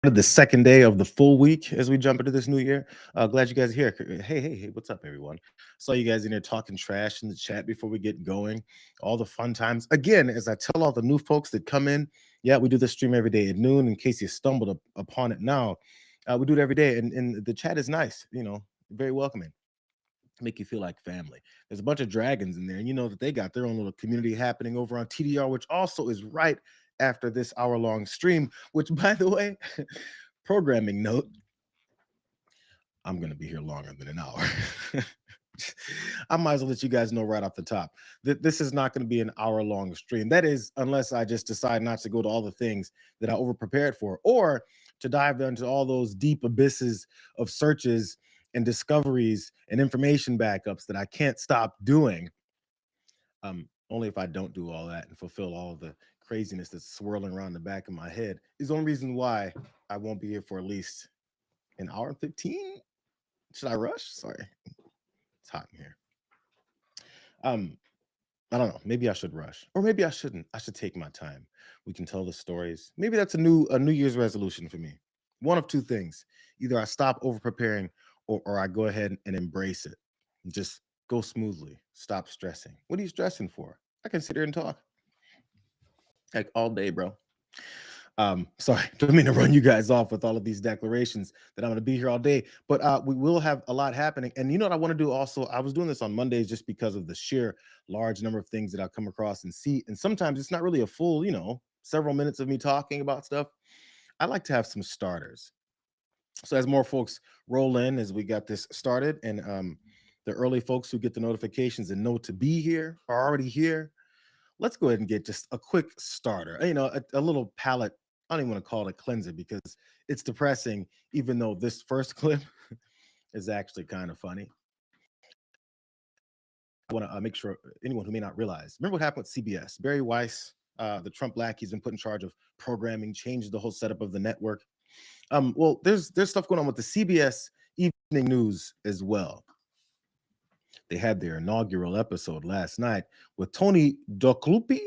The second day of the full week as we jump into this new year. Glad you guys are here. Hey, what's up, everyone? Saw you guys in there talking trash in the chat before we get going. All the fun times. Again, as I tell all the new folks that come in, yeah, we do this stream every day at noon. In case you stumbled upon it now, we do it every day, and the chat is nice. Very welcoming. Make you feel like family. There's a bunch of dragons in there, and you know that they got their own little community happening over on TDR, which also is right after this hour-long stream. Which, by the way, programming note, I'm going to be here longer than an hour. I might as well let you guys know right off the top that this is not going to be an hour-long stream. That is, unless I just decide not to go to all the things that I over-prepared for, or to dive into all those deep abysses of searches and discoveries and information backups that I can't stop doing. Only if I don't do all that and fulfill all the craziness that's swirling around the back of my head is the only reason why I won't be here for at least an hour and 15. Should I rush? Sorry. It's hot in here. I don't know. Maybe I should rush, or maybe I shouldn't. I should take my time. We can tell the stories. Maybe that's a New Year's resolution for me. One of two things: either I stop over preparing, or I go ahead and embrace it. And just go smoothly. Stop stressing. What are you stressing for? I can sit here and talk like all day, bro. Sorry, don't mean to run you guys off with all of these declarations that I'm going to be here all day, but we will have a lot happening. And you know what I want to do also? I was doing this on Mondays just because of the sheer large number of things that I come across and see. And sometimes it's not really a full, several minutes of me talking about stuff. I like to have some starters. So as more folks roll in, as we got this started, and the early folks who get the notifications and know to be here are already here, let's go ahead and get just a quick starter. A little palate. I don't even want to call it a cleanser because it's depressing, even though this first clip is actually kind of funny. I want to make sure anyone who may not realize, remember what happened with CBS? Barry Weiss, the Trump lackey's been put in charge of programming, changed the whole setup of the network. Well, there's stuff going on with the CBS Evening News as well. They had their inaugural episode last night with Tony Dokoupil,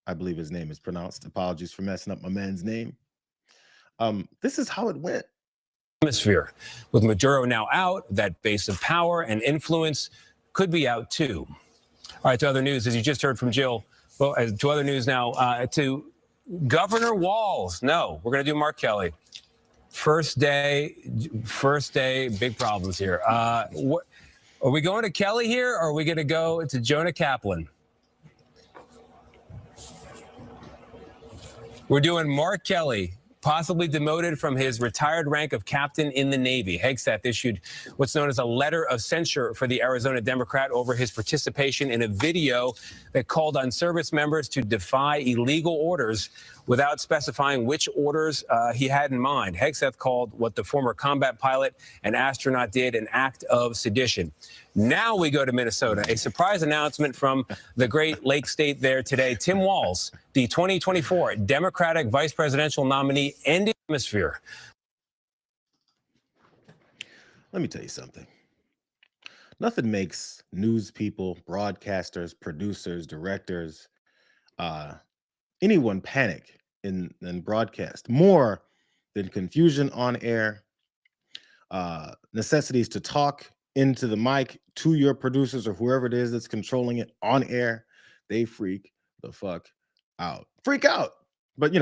I believe his name is pronounced. Apologies for messing up my man's name. This is how it went. Atmosphere. With Maduro now out, that base of power and influence could be out too. All right, to other news, as you just heard from Jill. Well, to other news now, to Governor Walz. No, we're going to do Mark Kelly. First day, big problems here. What, are we going to Kelly here, or are we going to go to Jonah Kaplan? We're doing Mark Kelly, possibly demoted from his retired rank of captain in the Navy. Hegseth issued what's known as a letter of censure for the Arizona Democrat over his participation in a video that called on service members to defy illegal orders without specifying which orders he had in mind. Hegseth called what the former combat pilot and astronaut did an act of sedition. Now we go to Minnesota. A surprise announcement from the Great Lake State there today. Tim Walz, the 2024 Democratic vice presidential nominee, ended the atmosphere. Let me tell you something. Nothing makes news people, broadcasters, producers, directors, anyone panic in broadcast more than confusion on air, necessities to talk into the mic to your producers or whoever it is that's controlling it on air. They freak the fuck out. Freak out. But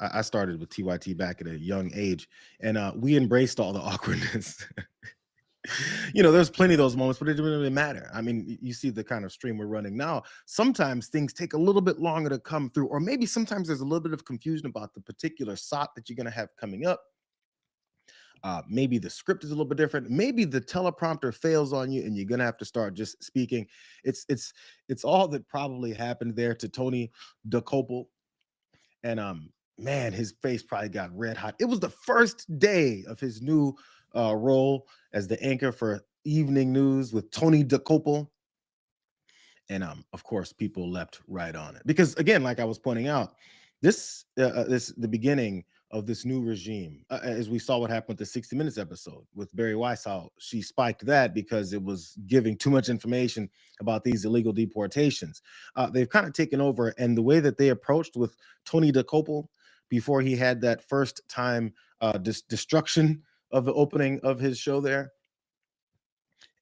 I started with TYT back at a young age, and we embraced all the awkwardness. There's plenty of those moments, but it didn't really matter. I mean, you see the kind of stream we're running now. Sometimes things take a little bit longer to come through, or maybe sometimes there's a little bit of confusion about the particular SOT that you're going to have coming up. Maybe the script is a little bit different. Maybe the teleprompter fails on you, and you're going to have to start just speaking. It's all that probably happened there to Tony Dokoupil. And man, his face probably got red hot. It was the first day of his new role as the anchor for Evening News with Tony Dokoupil. And of course, people leapt right on it. Because again, like I was pointing out, this the beginning of this new regime, as we saw what happened with the 60 Minutes episode with Barry Weiss, how she spiked that because it was giving too much information about these illegal deportations. They've kind of taken over, and the way that they approached with Tony Dokoupil, before he had that first time destruction of the opening of his show there.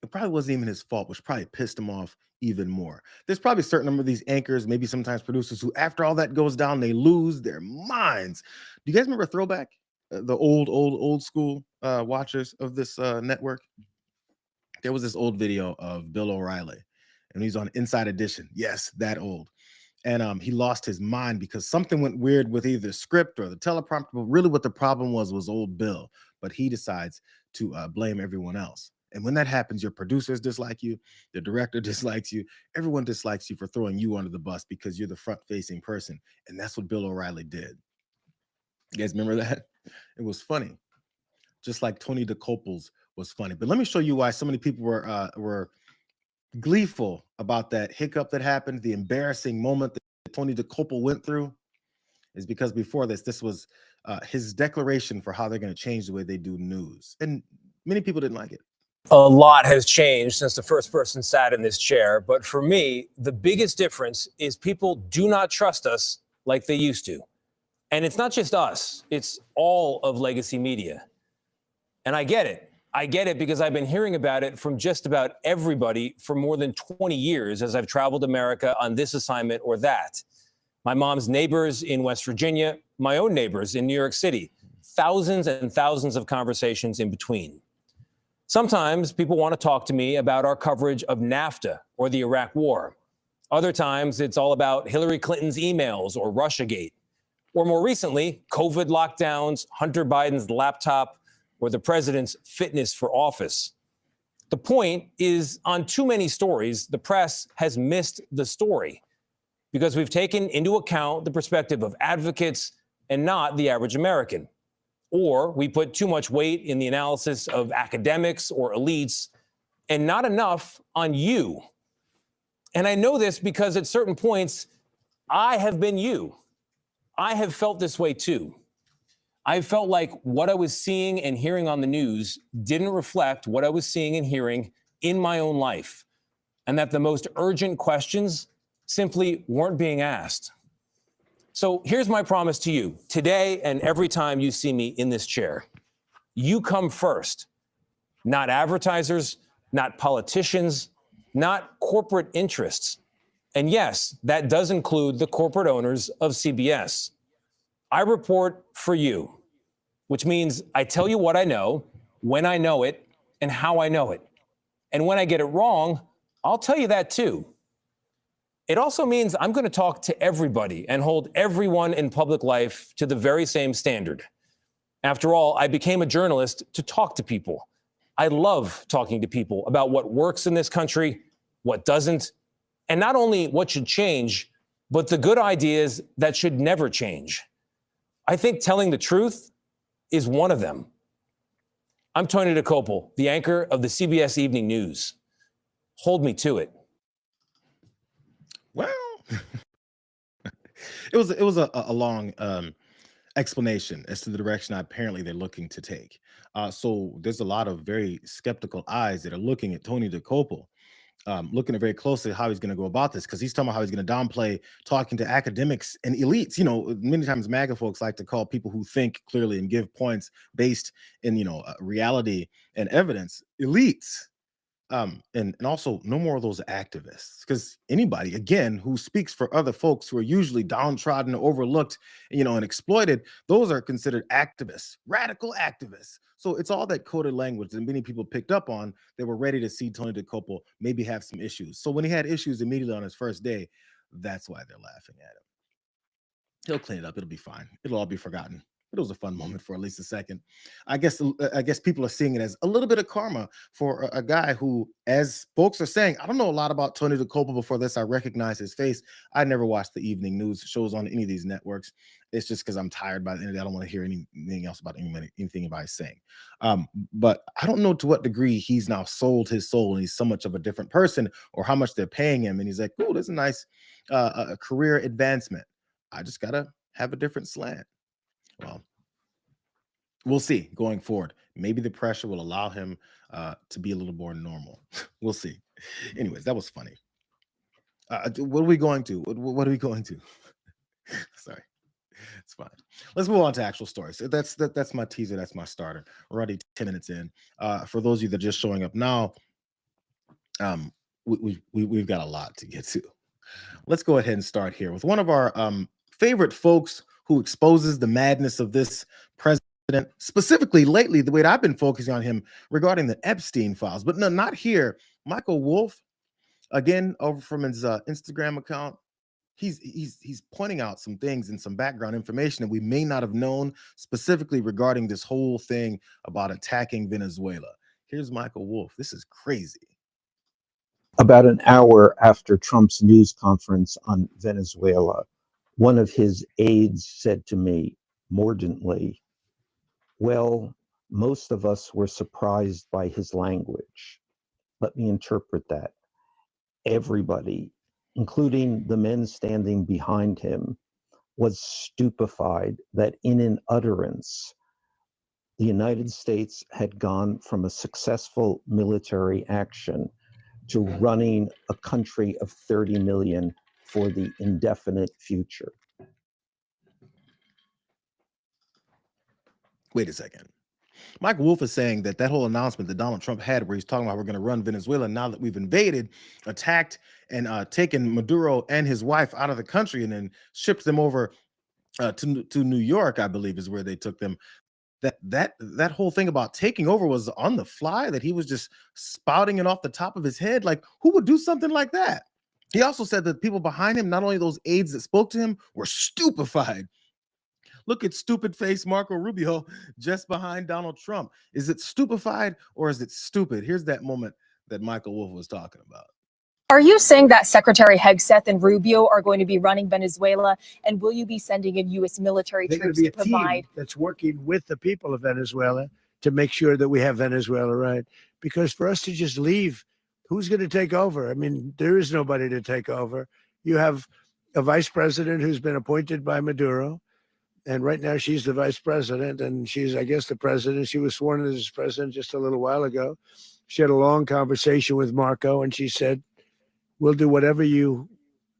It probably wasn't even his fault, which probably pissed him off even more. There's probably a certain number of these anchors, maybe sometimes producers, who after all that goes down, they lose their minds. Do you guys remember Throwback? The old school watchers of this network? There was this old video of Bill O'Reilly, and he's on Inside Edition. Yes, that old. And he lost his mind because something went weird with either the script or the teleprompter. But really, what the problem was old Bill. But he decides to blame everyone else. And when that happens, your producers dislike you, the director dislikes you, everyone dislikes you for throwing you under the bus because you're the front-facing person. And that's what Bill O'Reilly did. You guys remember that? It was funny, just like Tony DeCopel's was funny. But let me show you why so many people were gleeful about that hiccup that happened, the embarrassing moment that Tony DeCopel went through. Is because before this was his declaration for how they're going to change the way they do news. And many people didn't like it. A lot has changed since the first person sat in this chair. But for me, the biggest difference is people do not trust us like they used to. And it's not just us, it's all of legacy media. And I get it. I get it because I've been hearing about it from just about everybody for more than 20 years as I've traveled America on this assignment or that. My mom's neighbors in West Virginia, my own neighbors in New York City, thousands and thousands of conversations in between. Sometimes people want to talk to me about our coverage of NAFTA or the Iraq War. Other times it's all about Hillary Clinton's emails or Russiagate. Or more recently, COVID lockdowns, Hunter Biden's laptop, or the president's fitness for office. The point is, on too many stories, the press has missed the story because we've taken into account the perspective of advocates and not the average American. Or we put too much weight in the analysis of academics or elites and not enough on you. And I know this because at certain points, I have been you. I have felt this way too. I felt like what I was seeing and hearing on the news didn't reflect what I was seeing and hearing in my own life, and that the most urgent questions simply weren't being asked. So here's my promise to you today and every time you see me in this chair. You come first, not advertisers, not politicians, not corporate interests. And yes, that does include the corporate owners of CBS. I report for you, which means I tell you what I know, when I know it, and how I know it. And when I get it wrong, I'll tell you that too. It also means I'm going to talk to everybody and hold everyone in public life to the very same standard. After all, I became a journalist to talk to people. I love talking to people about what works in this country, what doesn't, and not only what should change, but the good ideas that should never change. I think telling the truth is one of them. I'm Tony DeCopel, the anchor of the CBS Evening News. Hold me to it. Well, it was a long explanation as to the direction apparently they're looking to take. So there's a lot of very skeptical eyes that are looking at Tony DeCopel, looking at very closely how he's going to go about this, because he's talking about how he's going to downplay talking to academics and elites. You know, many times MAGA folks like to call people who think clearly and give points based in, reality and evidence, elites. And also no more of those activists, because anybody again who speaks for other folks who are usually downtrodden, overlooked, and exploited, those are considered activists, radical activists. So it's all that coded language that many people picked up on. They were ready to see Tony DeCopel maybe have some issues. So when he had issues immediately on his first day, that's why they're laughing at him. He'll clean it up. It'll be fine. It'll all be forgotten. It was a fun moment for at least a second. I guess people are seeing it as a little bit of karma for a guy who, as folks are saying, I don't know a lot about Tony DeCopel before this. I recognize his face. I never watched the evening news shows on any of these networks. It's just because I'm tired by the end of the day. I don't want to hear anything else about anything anybody's saying. But I don't know to what degree he's now sold his soul and he's so much of a different person, or how much they're paying him. And he's like, oh, there's a nice career advancement. I just got to have a different slant. Well, we'll see going forward. Maybe the pressure will allow him to be a little more normal. We'll see. Anyways, that was funny. What are we going to? What are we going to? Sorry. It's fine. Let's move on to actual stories. That's my teaser. That's my starter. We're already 10 minutes in. For those of you that are just showing up now, um, we've got a lot to get to. Let's go ahead and start here with one of our favorite folks who exposes the madness of this president. Specifically, lately, the way that I've been focusing on him regarding the Epstein files, but no, not here. Michael Wolff, again, over from his Instagram account. He's pointing out some things and some background information that we may not have known, specifically regarding this whole thing about attacking Venezuela. Here's Michael Wolff. This is crazy. About an hour after Trump's news conference on Venezuela, one of his aides said to me mordantly, "Well, most of us were surprised by his language." Let me interpret that. Everybody, including the men standing behind him, was stupefied that in an utterance, the United States had gone from a successful military action to running a country of 30 million for the indefinite future. Wait a second. Mike Wolff is saying that whole announcement that Donald Trump had, where he's talking about we're going to run Venezuela now that we've invaded, attacked, and taken Maduro and his wife out of the country, and then shipped them over to New York, I believe, is where they took them. That whole thing about taking over was on the fly. That he was just spouting it off the top of his head. Like, who would do something like that? He also said that people behind him, not only those aides that spoke to him, were stupefied. Look at stupid face Marco Rubio just behind Donald Trump. Is it stupefied or is it stupid? Here's that moment that Michael Wolff was talking about. Are you saying that Secretary Hegseth and Rubio are going to be running Venezuela, and will you be sending in U.S. military troops to provide? Team that's working with the people of Venezuela to make sure that we have Venezuela right. Because for us to just leave, who's going to take over? I mean, there is nobody to take over. You have a vice president who's been appointed by Maduro. And right now she's the vice president, and she's, I guess, the president. She was sworn in as president just a little while ago. She had a long conversation with Marco, and she said, "We'll do whatever you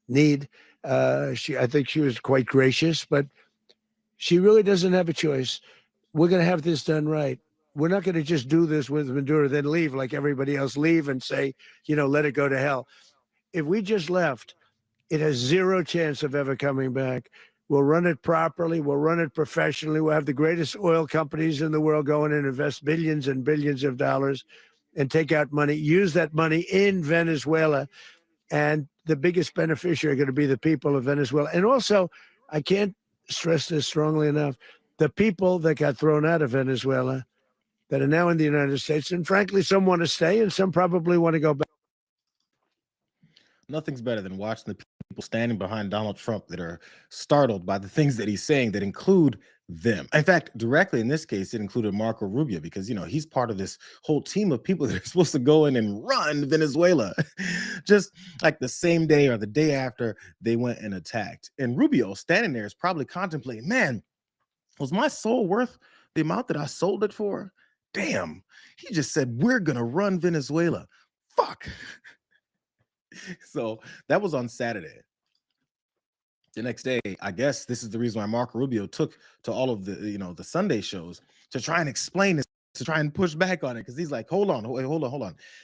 need." I think she was quite gracious, but she really doesn't have a choice. We're going to have this done right. We're not going to just do this with Maduro, then leave like everybody else, leave and say, let it go to hell. If we just left, it has zero chance of ever coming back. We'll run it properly. We'll run it professionally. We'll have the greatest oil companies in the world go in and invest billions and billions of dollars and take out money, use that money in Venezuela. And the biggest beneficiary are going to be the people of Venezuela. And also, I can't stress this strongly enough, the people that got thrown out of Venezuela that are now in the United States. And frankly, some want to stay and some probably want to go back. Nothing's better than watching the people standing behind Donald Trump that are startled by the things that he's saying that include them. In fact, directly in this case, it included Marco Rubio because, he's part of this whole team of people that are supposed to go in and run Venezuela just like the same day or the day after they went and attacked. And Rubio standing there is probably contemplating, man, was my soul worth the amount that I sold it for? Damn, he just said, we're going to run Venezuela. Fuck. So that was on Saturday. The next day, I guess this is the reason why Marco Rubio took to all of the, the Sunday shows to try and explain this, to try and push back on it. Because he's like, hold on.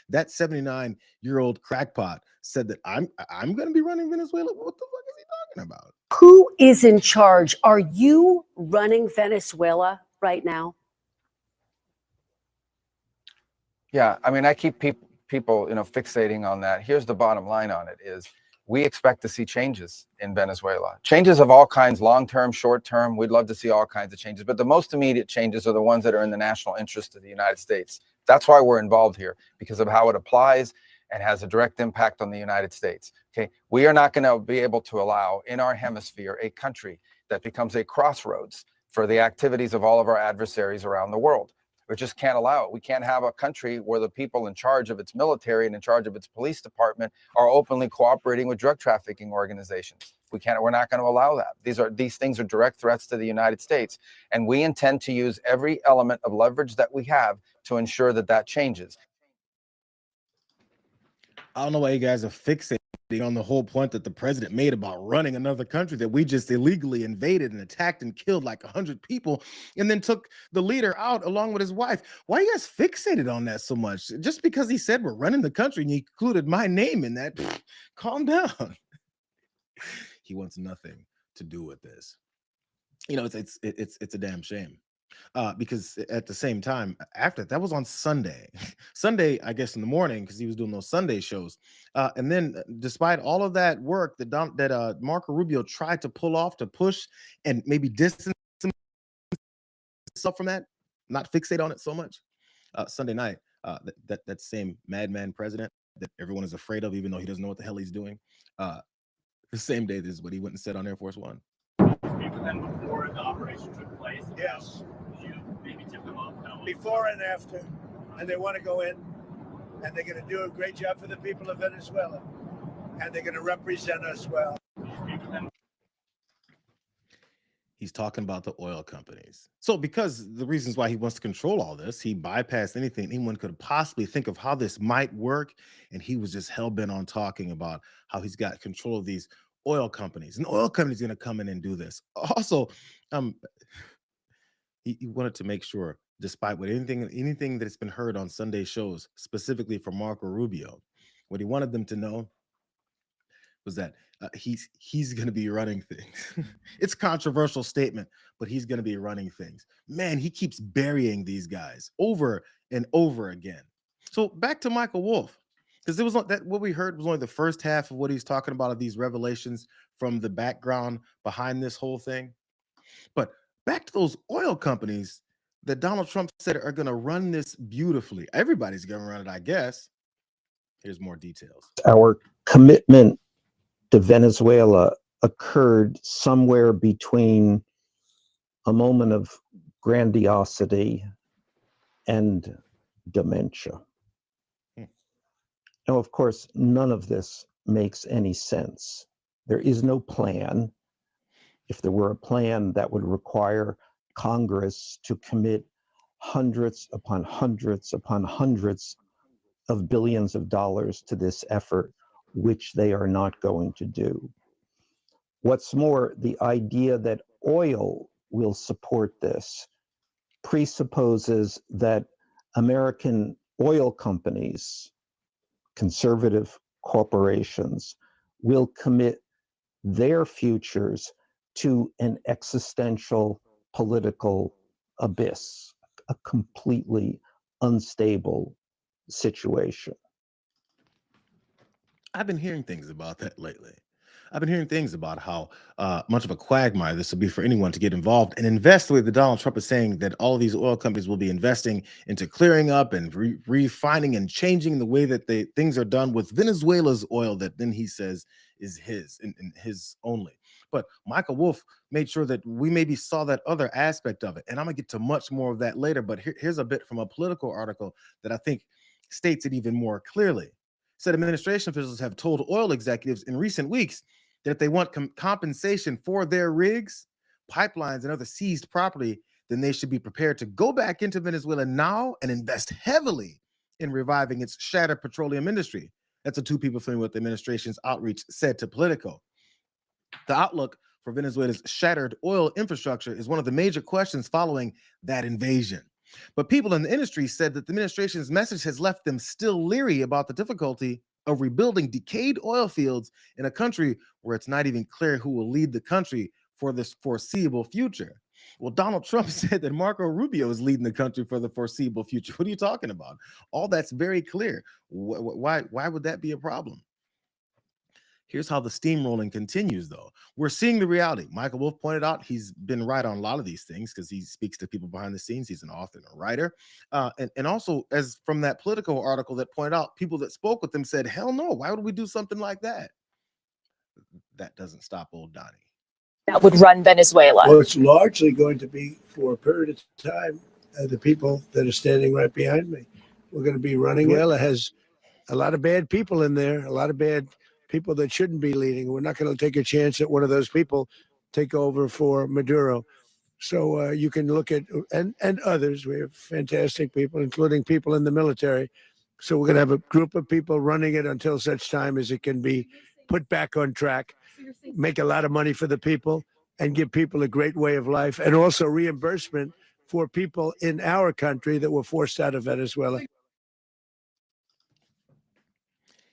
That 79-year-old crackpot said that I'm going to be running Venezuela. What the fuck is he talking about? Who is in charge? Are you running Venezuela right now? Yeah, I mean, I keep people, fixating on that. Here's the bottom line on it is we expect to see changes in Venezuela. Changes of all kinds, long-term, short-term. We'd love to see all kinds of changes. But the most immediate changes are the ones that are in the national interest of the United States. That's why we're involved here, because of how it applies and has a direct impact on the United States. Okay, we are not going to be able to allow in our hemisphere a country that becomes a crossroads for the activities of all of our adversaries around the world. We just can't allow it. We can't have a country where the people in charge of its military and in charge of its police department are openly cooperating with drug trafficking organizations. We're not going to allow that. These things are direct threats to the United States. And we intend to use every element of leverage that we have to ensure that changes. I don't know why you guys are fixated on the whole point that the president made about running another country that we just illegally invaded and attacked and killed like 100 people and then took the leader out along with his wife. Why are you guys fixated on that so much? Just because he said we're running the country and he included my name in that, calm down. He wants nothing to do with this. You know, it's a damn shame. Because at the same time, after that was on Sunday, I guess in the morning, because he was doing those Sunday shows. And then, despite all of that work that Marco Rubio tried to pull off to push and maybe distance himself from that, not fixate on it so much. Sunday night, that same madman president that everyone is afraid of, even though he doesn't know what the hell he's doing. The same day, this is what he went and said on Air Force One. Speak with them before the operation took place. Yes. You maybe tip them off. Before and after. And they want to go in and they're going to do a great job for the people of Venezuela. And they're going to represent us well. Speak with them. He's talking about the oil companies. So because the reasons why he wants to control all this, he bypassed anything anyone could possibly think of how this might work. And he was just hell-bent on talking about how he's got control of these oil companies. And the oil company's going to come in and do this. Also, he wanted to make sure, despite what anything that's been heard on Sunday shows, specifically from Marco Rubio, what he wanted them to know was that he's going to be running things. It's a controversial statement, but he's going to be running things. Man, he keeps burying these guys over and over again. So back to Michael Wolff, because it was that what we heard was only the first half of what he's talking about, of these revelations from the background behind this whole thing. But back to those oil companies that Donald Trump said are going to run this beautifully. Everybody's going to run it, I guess. Here's more details. Our commitment to Venezuela occurred somewhere between a moment of grandiosity and dementia. Now, of course, none of this makes any sense. There is no plan. If there were a plan, that would require Congress to commit hundreds upon hundreds upon hundreds of billions of dollars to this effort, which they are not going to do. What's more, the idea that oil will support this presupposes that American oil companies, conservative corporations, will commit their futures to an existential political abyss, a completely unstable situation. I've been hearing things about that lately. I've been hearing things about how much of a quagmire this will be for anyone to get involved and invest the way that Donald Trump is saying that all of these oil companies will be investing into clearing up and refining and changing the way that things are done with Venezuela's oil that then he says is his and his only. But Michael Wolff made sure that we maybe saw that other aspect of it. And I'm going to get to much more of that later. But here's a bit from a Politico article that I think states it even more clearly. Said administration officials have told oil executives in recent weeks that if they want compensation for their rigs, pipelines, and other seized property, then they should be prepared to go back into Venezuela now and invest heavily in reviving its shattered petroleum industry. That's what two people familiar with the administration's outreach said to Politico. The outlook for Venezuela's shattered oil infrastructure is one of the major questions following that invasion. But people in the industry said that the administration's message has left them still leery about the difficulty of rebuilding decayed oil fields in a country where it's not even clear who will lead the country for this foreseeable future. Well, Donald Trump said that Marco Rubio is leading the country for the foreseeable future. What are you talking about? All that's very clear. Why would that be a problem? Here's how the steamrolling continues, though. We're seeing the reality. Michael Wolff pointed out he's been right on a lot of these things because he speaks to people behind the scenes. He's an author and a writer. And also, as from that Politico article that pointed out, people that spoke with him said, hell no, why would we do something like that? That doesn't stop old Donnie. That would run Venezuela. Well, it's largely going to be for a period of time. The people that are standing right behind me, we're going to be running. Venezuela has a lot of bad people in there, a lot of bad people that shouldn't be leading. We're not going to take a chance that one of those people take over for Maduro. So you can look at, and others, we have fantastic people, including people in the military. So we're going to have a group of people running it until such time as it can be put back on track, make a lot of money for the people, and give people a great way of life, and also reimbursement for people in our country that were forced out of Venezuela.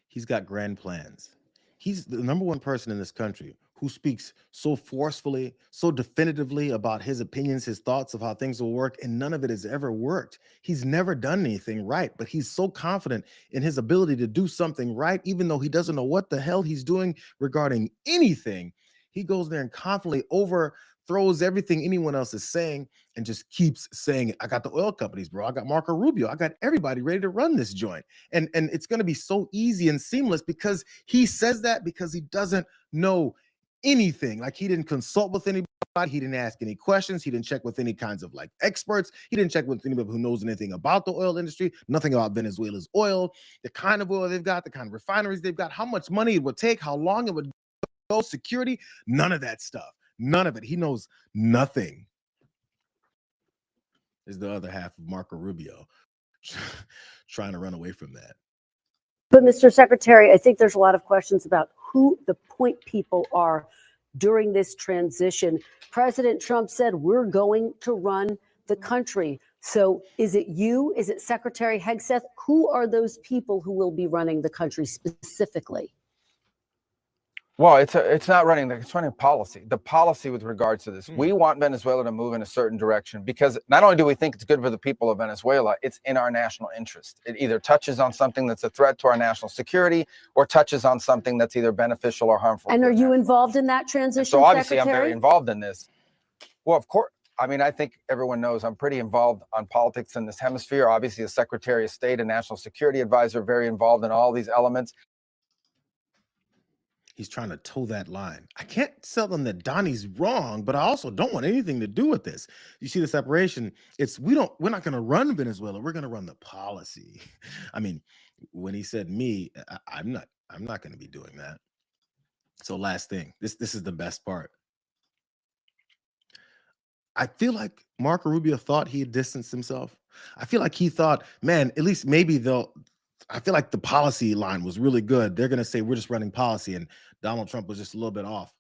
He's got grand plans. He's the number one person in this country who speaks so forcefully, so definitively about his opinions, his thoughts of how things will work, and none of it has ever worked. He's never done anything right, but he's so confident in his ability to do something right, even though he doesn't know what the hell he's doing regarding anything. He goes there and confidently overthrows everything anyone else is saying and just keeps saying it. I got the oil companies, bro. I got Marco Rubio. I got everybody ready to run this joint. And it's going to be so easy and seamless because he says that because he doesn't know anything. Like, he didn't consult with anybody. He didn't ask any questions. He didn't check with any kinds of like experts. He didn't check with anybody who knows anything about the oil industry, nothing about Venezuela's oil, the kind of oil they've got, the kind of refineries they've got, how much money it would take, how long it would go, security, none of that stuff. None of it. He knows nothing. Is the other half of Marco Rubio trying to run away from that. But Mr. Secretary, I think there's a lot of questions about who the point people are during this transition. President Trump said, we're going to run the country. So is it you? Is it Secretary Hegseth? Who are those people who will be running the country specifically? Well, it's not running, it's running policy. The policy with regards to this. We want Venezuela to move in a certain direction because not only do we think it's good for the people of Venezuela, it's in our national interest. It either touches on something that's a threat to our national security or touches on something that's either beneficial or harmful. And are you involved in that transition, so obviously Secretary? I'm very involved in this. Well, of course. I mean, I think everyone knows I'm pretty involved on politics in this hemisphere. Obviously, as Secretary of State and National Security Advisor, very involved in all these elements. He's trying to toe that line. I can't tell them that Donnie's wrong, but I also don't want anything to do with this. You see the separation? It's we're not going to run Venezuela. We're going to run the policy. I mean, when he said me, I'm not going to be doing that. So last thing, this is the best part. I feel like Marco Rubio thought he had distanced himself. I feel like he thought, man, at least maybe I feel like the policy line was really good. They're going to say we're just running policy, and Donald Trump was just a little bit off.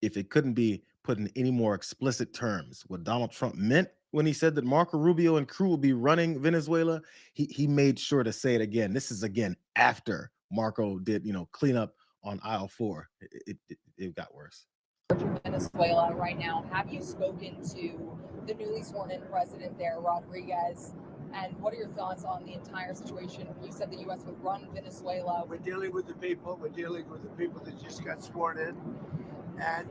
If it couldn't be put in any more explicit terms, what Donald Trump meant when he said that Marco Rubio and crew will be running Venezuela, he made sure to say it again. This is again after Marco did, clean up on aisle 4. It got worse. Venezuela right now. Have you spoken to the newly sworn in president there, Rodriguez? And what are your thoughts on the entire situation? You said the U.S. would run Venezuela. We're dealing with the people. We're dealing with the people that just got sworn in. And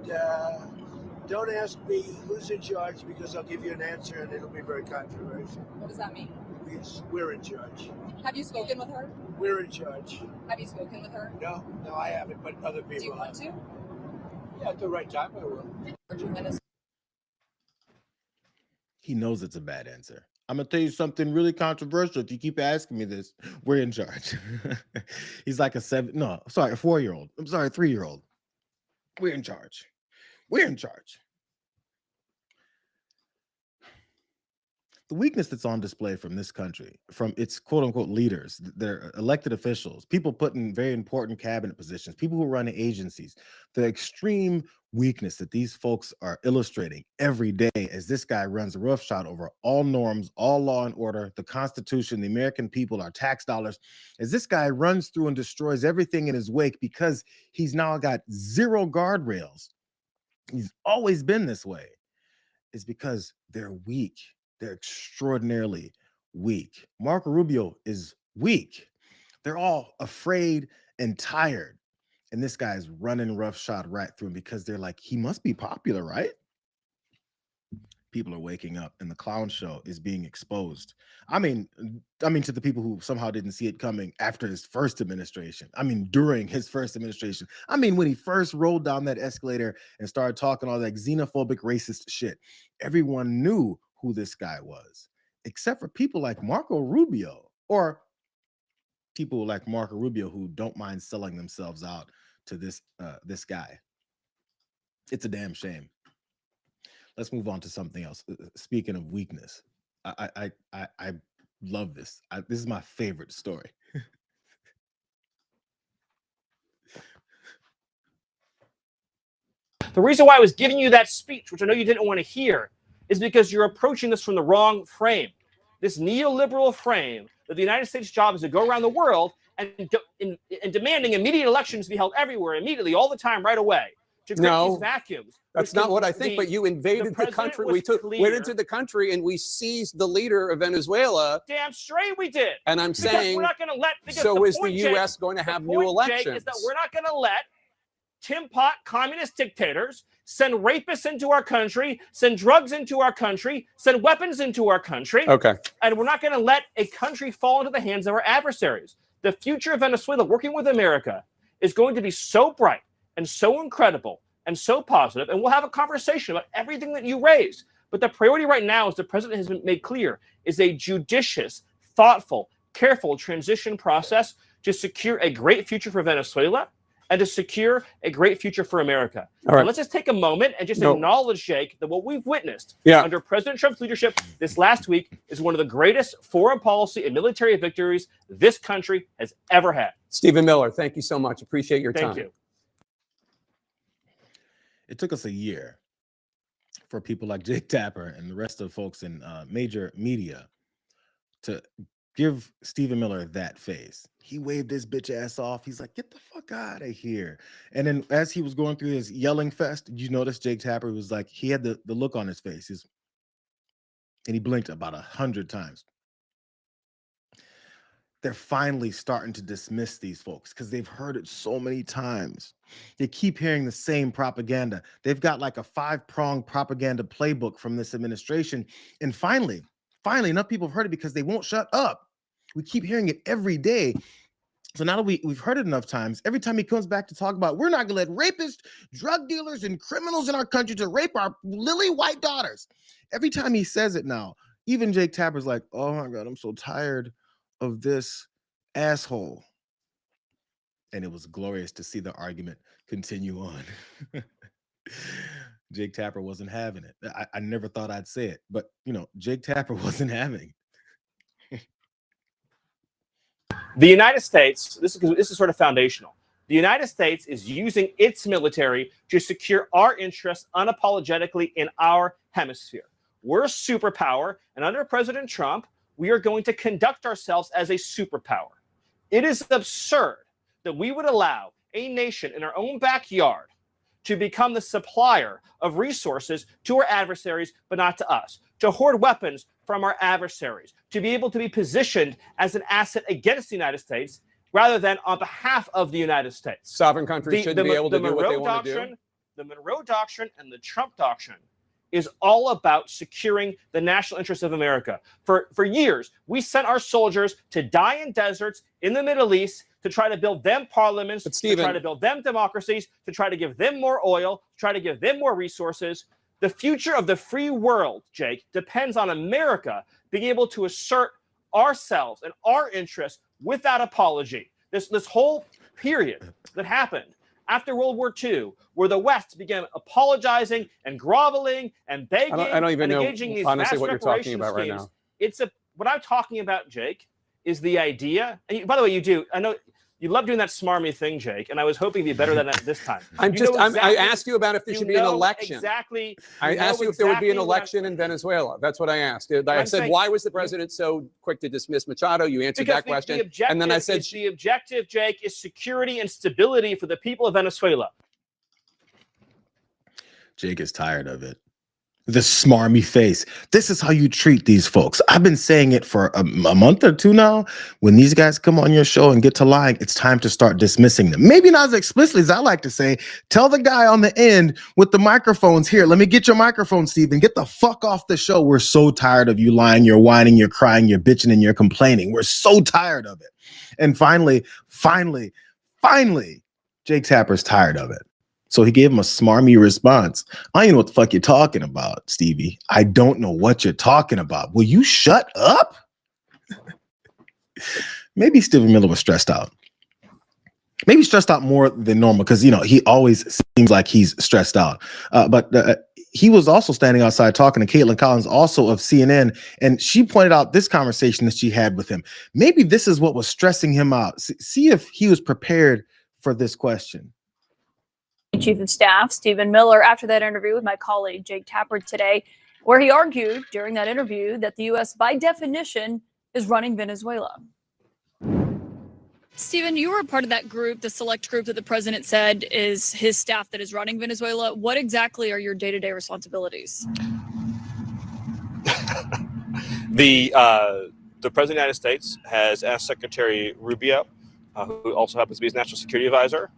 don't ask me who's in charge because I'll give you an answer and it'll be very controversial. What does that mean? We're in charge. Have you spoken with her? We're in charge. Have you spoken with her? No, I haven't, but other people. Do you want to? Yeah, at the right time, I will. He knows it's a bad answer. I'm going to tell you something really controversial. If you keep asking me this, we're in charge. He's like a 4-year-old. I'm sorry, 3-year-old. We're in charge. We're in charge. The weakness that's on display from this country, from its quote unquote leaders, their elected officials, people put in very important cabinet positions, people who run agencies, the extreme weakness that these folks are illustrating every day as this guy runs roughshod over all norms, all law and order, the Constitution, the American people, our tax dollars, as this guy runs through and destroys everything in his wake because he's now got zero guardrails. He's always been this way. It's because they're weak. They're extraordinarily weak. Marco Rubio is weak. They're all afraid and tired. And this guy's running roughshod right through him because they're like, he must be popular, right? People are waking up and the clown show is being exposed. I mean, to the people who somehow didn't see it coming after his first administration. I mean, during his first administration. I mean, when he first rolled down that escalator and started talking all that xenophobic, racist shit, everyone knew who this guy was, except for people like Marco Rubio, or people like Marco Rubio who don't mind selling themselves out to this guy. It's a damn shame. Let's move on to something else. Speaking of weakness, I love this. This is my favorite story. The reason why I was giving you that speech, which I know you didn't want to hear, is because you're approaching this from the wrong frame. This neoliberal frame that the United States' job is to go around the world and demanding immediate elections be held everywhere, immediately, all the time, right away. To create these vacuums. That's not what I think, but you invaded the country. We went into the country and we seized the leader of Venezuela. Damn straight we did. And I'm saying, we're not going to let. So is the U.S. going to have new elections? Jake, is that we're not going to let Tim Pot communist dictators send rapists into our country, send drugs into our country, send weapons into our country. Okay. And we're not going to let a country fall into the hands of our adversaries. The future of Venezuela, working with America, is going to be so bright and so incredible and so positive, and we'll have a conversation about everything that you raised. But the priority right now, as the president has been made clear, is a judicious, thoughtful, careful transition process to secure a great future for Venezuela and to secure a great future for America. All right. So let's just take a moment and just acknowledge, Jake, that what we've witnessed under President Trump's leadership this last week is one of the greatest foreign policy and military victories this country has ever had. Stephen Miller, thank you so much. Appreciate your time. Thank you. It took us a year for people like Jake Tapper and the rest of folks in major media to give Stephen Miller that face. He waved his bitch ass off. He's like, get the fuck out of here. And then as he was going through his yelling fest, did you notice Jake Tapper was like, he had the look on his face. And he blinked about 100 times. They're finally starting to dismiss these folks because they've heard it so many times. They keep hearing the same propaganda. They've got like a 5-pronged propaganda playbook from this administration. And finally, enough people have heard it because they won't shut up. We keep hearing it every day. So now that we've heard it enough times, every time he comes back to talk about, we're not going to let rapists, drug dealers, and criminals in our country to rape our lily white daughters. Every time he says it now, even Jake Tapper's like, oh my God, I'm so tired of this asshole. And it was glorious to see the argument continue on. Jake Tapper wasn't having it. I never thought I'd say it, but Jake Tapper wasn't having it. The United States, this is sort of foundational. The United States is using its military to secure our interests unapologetically in our hemisphere. We're a superpower, and under President Trump, we are going to conduct ourselves as a superpower. It is absurd that we would allow a nation in our own backyard to become the supplier of resources to our adversaries, but not to us, to hoard weapons from our adversaries, to be able to be positioned as an asset against the United States rather than on behalf of the United States. Sovereign countries shouldn't be able to do what they want to do. The Monroe Doctrine and the Trump Doctrine is all about securing the national interests of America. For years, we sent our soldiers to die in deserts in the Middle East to try to build them parliaments, to try to build them democracies, to try to give them more oil, to try to give them more resources. The future of the free world, Jake, depends on America being able to assert ourselves and our interests without apology. This whole period that happened after World War II, where the West began apologizing and groveling and begging I don't even know, engaging these honestly, vast what you're talking about schemes, right now. What I'm talking about, Jake, is the idea. And by the way, I know you love doing that smarmy thing, Jake, and I was hoping to be better than that this time. I asked you about if there should be an election. Exactly. I asked you if there would be an election in Venezuela. That's what I asked. I said, why was the president so quick to dismiss Machado? You answered that question. And then I said, the objective, Jake, is security and stability for the people of Venezuela. Jake is tired of it. The smarmy face. This is how you treat these folks. I've been saying it for a month or two now. When these guys come on your show and get to lying, it's time to start dismissing them. Maybe not as explicitly as I like to say. Tell the guy on the end with the microphones, here, let me get your microphone, Stephen. Get the fuck off the show. We're so tired of you lying, you're whining, you're crying, you're bitching, and you're complaining. We're so tired of it. And finally, Jake Tapper's tired of it. So he gave him a smarmy response. I don't even know what the fuck you're talking about, Stevie. I don't know what you're talking about. Will you shut up? Maybe Stephen Miller was stressed out. Maybe stressed out more than normal because, he always seems like he's stressed out. But he was also standing outside talking to Caitlin Collins, also of CNN, and she pointed out this conversation that she had with him. Maybe this is what was stressing him out. See if he was prepared for this question. Chief of Staff Stephen Miller after that interview with my colleague Jake Tapper today, where he argued during that interview that the U.S. by definition is running Venezuela. Stephen, you were a part of that group, the select group that the president said is his staff that is running Venezuela. What exactly are your day-to-day responsibilities? The President of the United States has asked Secretary Rubio, who also happens to be his national security advisor,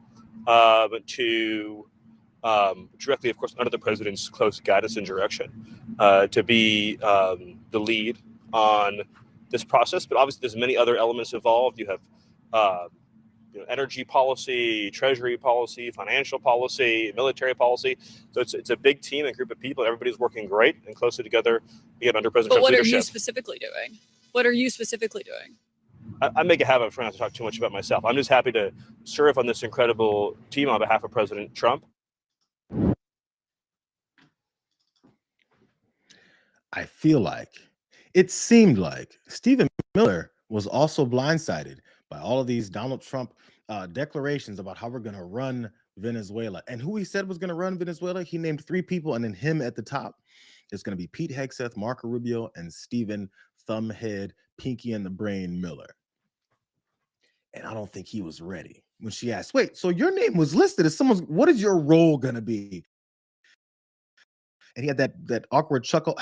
to directly, of course, under the president's close guidance and direction, to be the lead on this process. But obviously, there's many other elements involved. You have energy policy, treasury policy, financial policy, military policy. So it's a big team and group of people. Everybody's working great and closely together, again, under President Trump's leadership. But what are you specifically doing? What are you specifically doing? I make a habit of trying not to talk too much about myself. I'm just happy to serve on this incredible team on behalf of President Trump. I feel like, it seemed like Stephen Miller was also blindsided by all of these Donald Trump declarations about how we're going to run Venezuela. And who he said was going to run Venezuela, he named 3 people, and then him at the top. It's going to be Pete Hegseth, Marco Rubio, and Stephen Thumbhead, Pinky and the Brain Miller. And I don't think he was ready when she asked, wait, so your name was listed as someone's, what is your role going to be? And he had that awkward chuckle.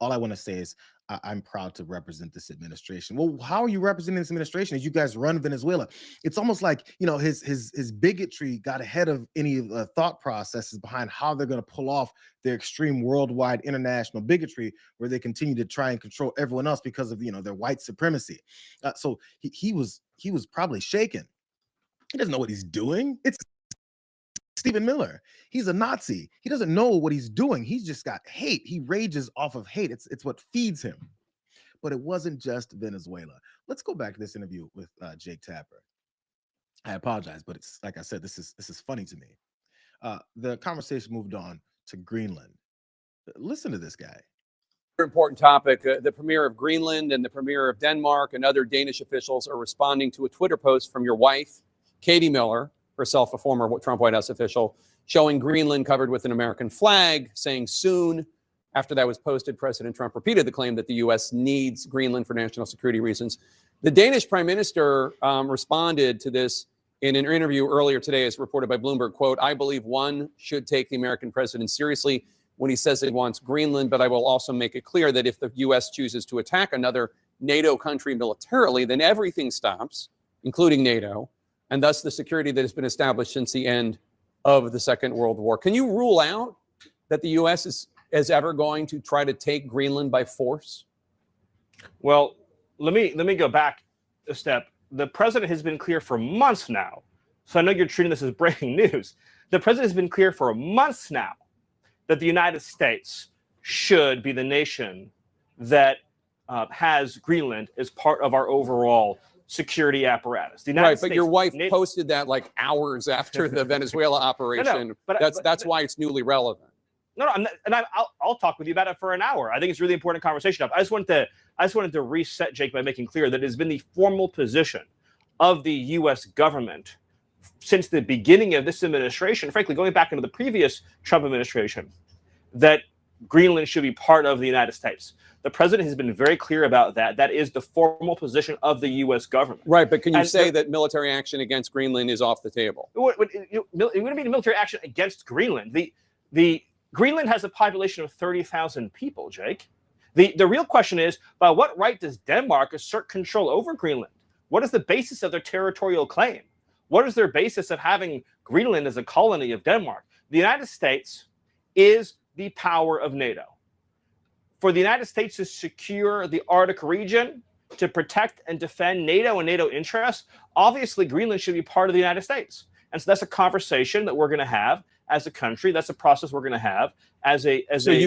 All I want to say is I'm proud to represent this administration. Well, how are you representing this administration as you guys run Venezuela? It's almost like, his bigotry got ahead of any thought processes behind how they're going to pull off their extreme worldwide international bigotry, where they continue to try and control everyone else because of, their white supremacy. So he was probably shaken. He doesn't know what he's doing. It's Stephen Miller. He's a Nazi. He doesn't know what he's doing. He's just got hate. He rages off of hate. It's what feeds him. But it wasn't just Venezuela. Let's go back to this interview with Jake Tapper. I apologize, but it's like I said, this is funny to me. The conversation moved on to Greenland. Listen to this guy. Important topic. The premier of Greenland and the premier of Denmark and other Danish officials are responding to a Twitter post from your wife, Katie Miller, herself a former Trump White House official, showing Greenland covered with an American flag, saying soon. After that was posted, President Trump repeated the claim that the U.S. needs Greenland for national security reasons. The Danish prime minister responded to this in an interview earlier today, as reported by Bloomberg, quote, I believe one should take the American president seriously when he says he wants Greenland, but I will also make it clear that if the U.S. chooses to attack another NATO country militarily, then everything stops, including NATO, and thus the security that has been established since the end of the Second World War. Can you rule out that the U.S. is ever going to try to take Greenland by force? Well, let me go back a step. The president has been clear for months now. So I know you're treating this as breaking news. The president has been clear for months now that the United States should be the nation that has Greenland as part of our overall security apparatus. The United Right, States, but your wife posted that like hours after the Venezuela operation. That's why it's newly relevant. No, I'll talk with you about it for an hour. I think it's a really important conversation. I just wanted to reset, Jake, by making clear that it has been the formal position of the U.S. government since the beginning of this administration, frankly, going back into the previous Trump administration, that Greenland should be part of the United States. The president has been very clear about that. That is the formal position of the U.S. government. Right, but can you say that military action against Greenland is off the table? It wouldn't be military action against Greenland. The Greenland has a population of 30,000 people, Jake. The real question is, by what right does Denmark assert control over Greenland? What is the basis of their territorial claim? What is their basis of having Greenland as a colony of Denmark? The United States is the power of NATO. For the United States to secure the Arctic region, to protect and defend NATO and NATO interests, obviously Greenland should be part of the United States. And so that's a conversation that we're going to have as a country. That's a process we're going to have as a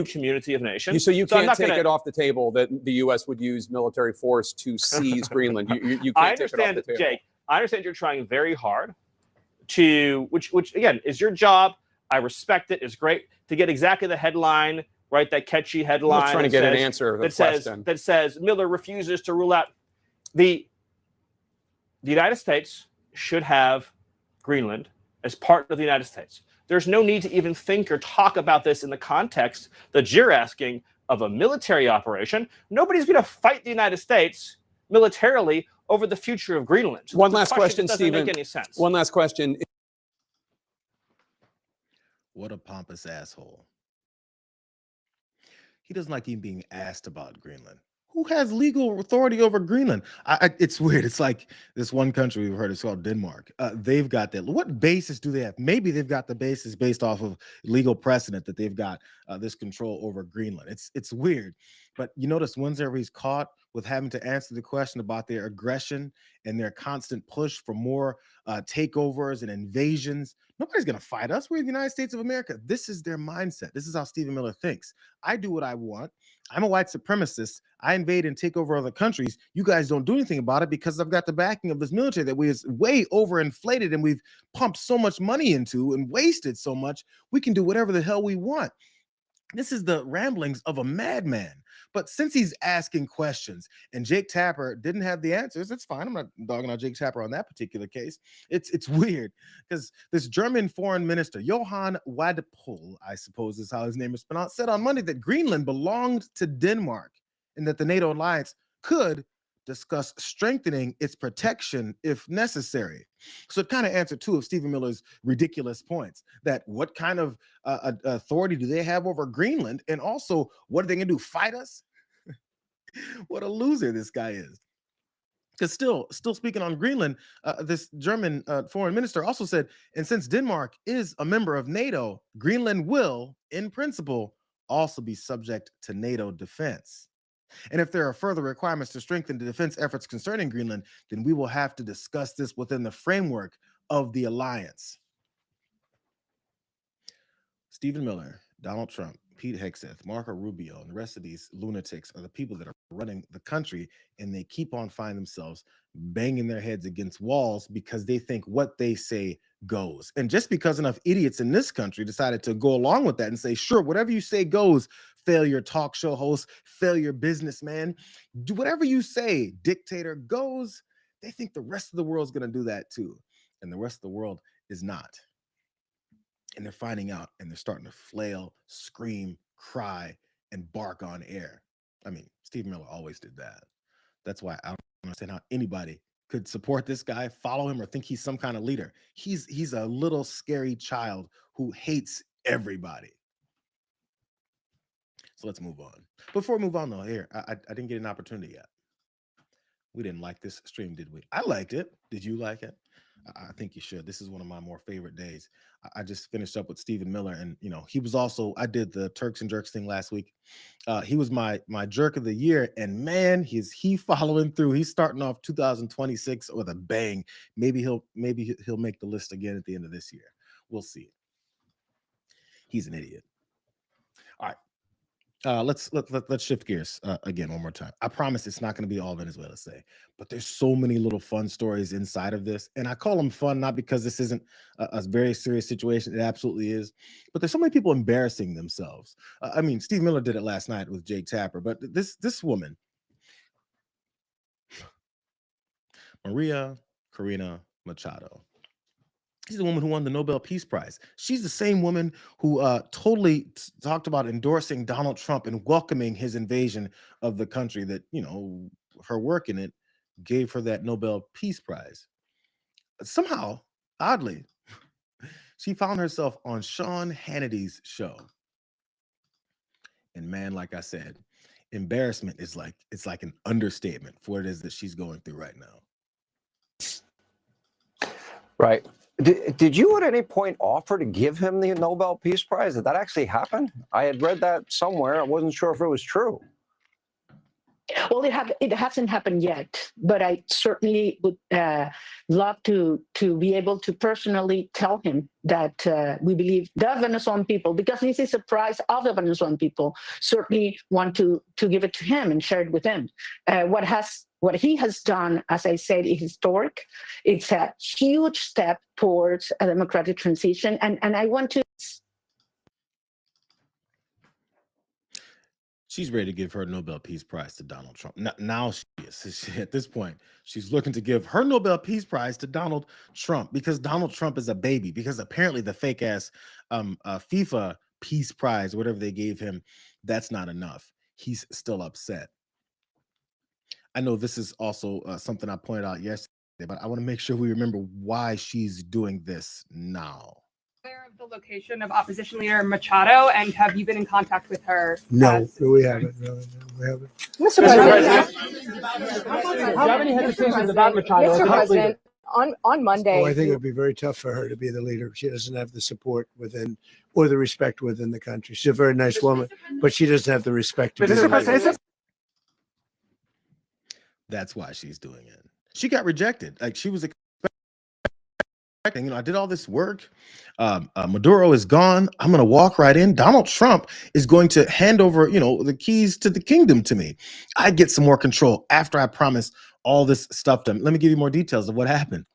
community of nations. So you can't take it off the table that the U.S. would use military force to seize Greenland. You can't take it off the table. Jake, I understand you're trying very hard to, which again is your job. I respect it. It's great to get exactly the headline, right? That catchy headline. I'm trying to get an answer to the question. That says Miller refuses to rule out the United States should have Greenland as part of the United States. There's no need to even think or talk about this in the context that you're asking of a military operation. Nobody's going to fight the United States militarily over the future of Greenland. One last question, doesn't Stephen. make any sense. One last question. What a pompous asshole. He doesn't like even being asked about Greenland. Who has legal authority over Greenland? It's weird. It's like this one country we've heard, it's called Denmark. They've got that. What basis do they have? Maybe they've got the basis based off of legal precedent that they've got this control over Greenland. It's weird. But you notice whenever he's caught with having to answer the question about their aggression and their constant push for more takeovers and invasions, nobody's going to fight us. We're the United States of America. This is their mindset. This is how Stephen Miller thinks. I do what I want. I'm a white supremacist. I invade and take over other countries. You guys don't do anything about it because I've got the backing of this military that is way overinflated and we've pumped so much money into and wasted so much. We can do whatever the hell we want. This is the ramblings of a madman. But since he's asking questions and Jake Tapper didn't have the answers, it's fine. I'm not dogging out Jake Tapper on that particular case. It's weird because this German foreign minister, Johann Wadepol, I suppose is how his name is pronounced, said on Monday that Greenland belonged to Denmark and that the NATO alliance could discuss strengthening its protection if necessary. So it kind of answered two of Stephen Miller's ridiculous points, that what kind of authority do they have over Greenland? And also, what are they going to do, fight us? What a loser this guy is. Because still speaking on Greenland, this German foreign minister also said, and since Denmark is a member of NATO, Greenland will, in principle, also be subject to NATO defense. And if there are further requirements to strengthen the defense efforts concerning Greenland, then we will have to discuss this within the framework of the alliance. Stephen Miller, Donald Trump, Pete Hegseth, Marco Rubio, and the rest of these lunatics are the people that are running the country, and they keep on finding themselves banging their heads against walls because they think what they say goes. And just because enough idiots in this country decided to go along with that and say, sure, whatever you say goes, failure talk show host, failure businessman, do whatever you say, dictator goes, they think the rest of the world's going to do that too. And the rest of the world is not. And they're finding out, and they're starting to flail, scream, cry, and bark on air. I mean, Stephen Miller always did that. That's why I don't understand how anybody could support this guy, follow him, or think he's some kind of leader. He's a little scary child who hates everybody. So let's move on. Before we move on, though, here, I didn't get an opportunity yet. We didn't like this stream, did we? I liked it. Did you like it? I think you should. This is one of my more favorite days. I just finished up with Stephen Miller, and he was also, I did the Turks and Jerks thing last week. He was my jerk of the year, and man, he following through. He's starting off 2026 with a bang. Maybe he'll make the list again at the end of this year. We'll see. He's an idiot. All right. Let's shift gears again one more time. I promise it's not going to be all Venezuela say, but there's so many little fun stories inside of this, and I call them fun not because this isn't a very serious situation. It absolutely is, but there's so many people embarrassing themselves. I mean, Steve Miller did it last night with Jake Tapper, but this woman, Maria Corina Machado. She's the woman who won the Nobel Peace Prize. She's the same woman who totally talked about endorsing Donald Trump and welcoming his invasion of the country that, her work in it gave her that Nobel Peace Prize. Somehow, oddly, she found herself on Sean Hannity's show. And man, like I said, embarrassment is it's like an understatement for what it is that she's going through right now. Right. Did you at any point offer to give him the Nobel Peace Prize? Did that actually happen? I had read that somewhere. I wasn't sure if it was true. Well, it hasn't happened yet, but I certainly would love to be able to personally tell him that we believe the Venezuelan people, because this is a prize of the Venezuelan people, certainly want to give it to him and share it with him. What he has done, as I said, is historic. It's a huge step towards a democratic transition, and I want to. She's ready to give her Nobel Peace Prize to Donald Trump. Now she obvious. At this point, she's looking to give her Nobel Peace Prize to Donald Trump because Donald Trump is a baby, because apparently the fake ass FIFA Peace Prize, whatever they gave him, that's not enough. He's still upset. I know this is also something I pointed out yesterday, but I want to make sure we remember why she's doing this now. Aware of the location of opposition leader Machado, and have you been in contact with her? No, we haven't. No, we haven't. Mr. President, do you have any hesitations about Machado? Mr. President, on Monday. Oh, I think it would be very tough for her to be the leader. She doesn't have the support within or the respect within the country. She's a very nice woman, but she doesn't have the respect to be the leader. That's why she's doing it. She got rejected. Like, she was expecting, I did all this work. Maduro is gone. I'm going to walk right in. Donald Trump is going to hand over, the keys to the kingdom to me. I get some more control after I promise all this stuff to him. Let me give you more details of what happened.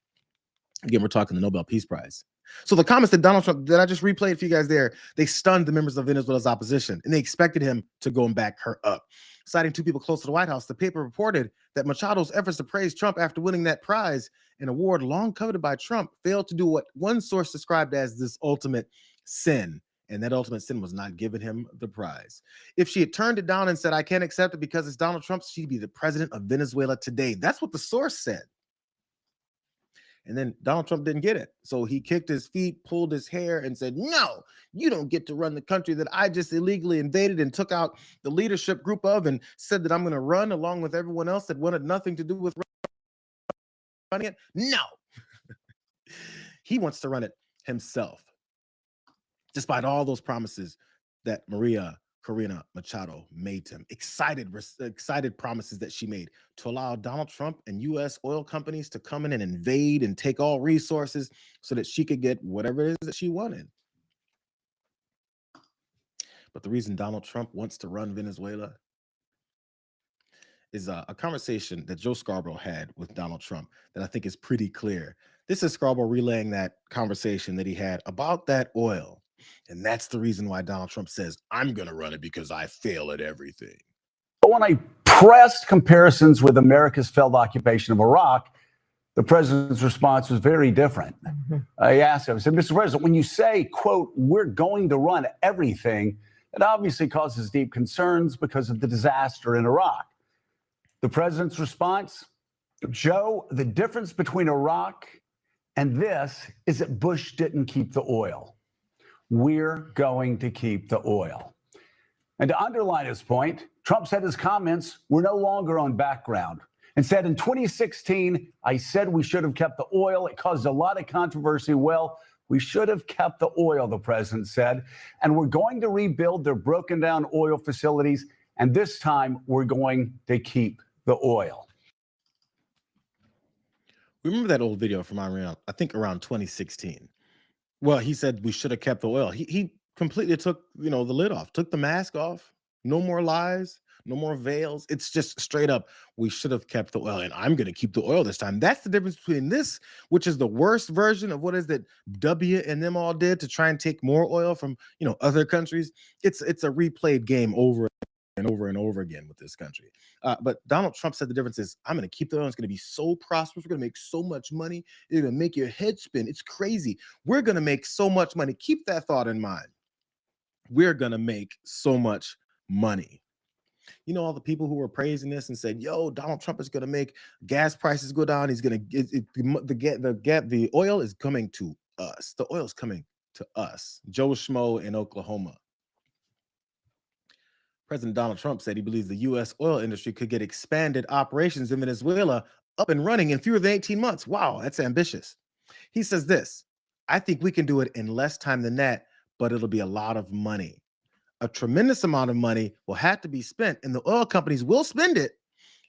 Again, we're talking the Nobel Peace Prize. So the comments that Donald Trump, that I just replayed for you guys there, they stunned the members of Venezuela's opposition, and they expected him to go and back her up. Citing two people close to the White House, the paper reported that Machado's efforts to praise Trump after winning that prize, an award long coveted by Trump, failed to do what one source described as this ultimate sin. And that ultimate sin was not giving him the prize. If she had turned it down and said, I can't accept it because it's Donald Trump, she'd be the president of Venezuela today. That's what the source said. And then Donald Trump didn't get it. So he kicked his feet, pulled his hair, and said, no, you don't get to run the country that I just illegally invaded and took out the leadership group of, and said that I'm going to run along with everyone else that wanted nothing to do with running it. No. He wants to run it himself, despite all those promises that Maria Corina Machado made to him. Excited promises that she made to allow Donald Trump and U.S. oil companies to come in and invade and take all resources so that she could get whatever it is that she wanted. But the reason Donald Trump wants to run Venezuela is a conversation that Joe Scarborough had with Donald Trump that I think is pretty clear. This is Scarborough relaying that conversation that he had about that oil. And that's the reason why Donald Trump says, I'm going to run it because I fail at everything. But when I pressed comparisons with America's failed occupation of Iraq, the president's response was very different. I asked him, I said, Mr. President, when you say, quote, we're going to run everything, it obviously causes deep concerns because of the disaster in Iraq. The president's response, Joe, the difference between Iraq and this is that Bush didn't keep the oil. We're going to keep the oil. And to underline his point, Trump said his comments were no longer on background and said in 2016, I said we should have kept the oil. It caused a lot of controversy. Well, we should have kept the oil, the president said, and we're going to rebuild their broken down oil facilities. And this time we're going to keep the oil. Remember that old video from around, I think around 2016. Well, he said we should have kept the oil. He completely took, the lid off, took the mask off. No more lies, no more veils. It's just straight up, we should have kept the oil, and I'm going to keep the oil this time. That's the difference between this, which is the worst version of what is that W and them all did to try and take more oil from, other countries. It's a replayed game over and over and over again with this country. But Donald Trump said the difference is, I'm going to keep the oil. It's going to be so prosperous. We're going to make so much money. It's going to make your head spin. It's crazy. We're going to make so much money. Keep that thought in mind. We're going to make so much money. All the people who were praising this and said, yo, Donald Trump is going to make gas prices go down. He's going to the oil is coming to us. The oil is coming to us. Joe Schmo in Oklahoma. President Donald Trump said he believes the U.S. oil industry could get expanded operations in Venezuela up and running in fewer than 18 months. Wow, that's ambitious. He says this, I think we can do it in less time than that, but it'll be a lot of money. A tremendous amount of money will have to be spent, and the oil companies will spend it,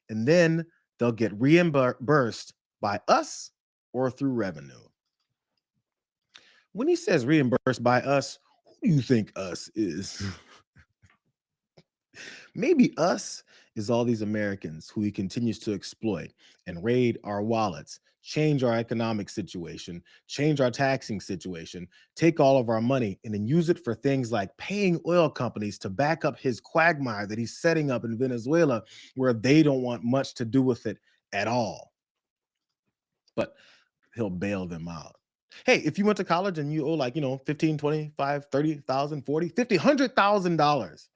and then they'll get reimbursed by us or through revenue. When he says reimbursed by us, who do you think us is? Maybe us is all these Americans who he continues to exploit and raid our wallets change our economic situation, change our taxing situation, take all of our money, and then use it for things like paying oil companies to back up his quagmire that he's setting up in Venezuela, where they don't want much to do with it at all. But he'll bail them out. Hey, if you went to college and you owe like, 15, 25, 30,000, 40, 50, $100,000.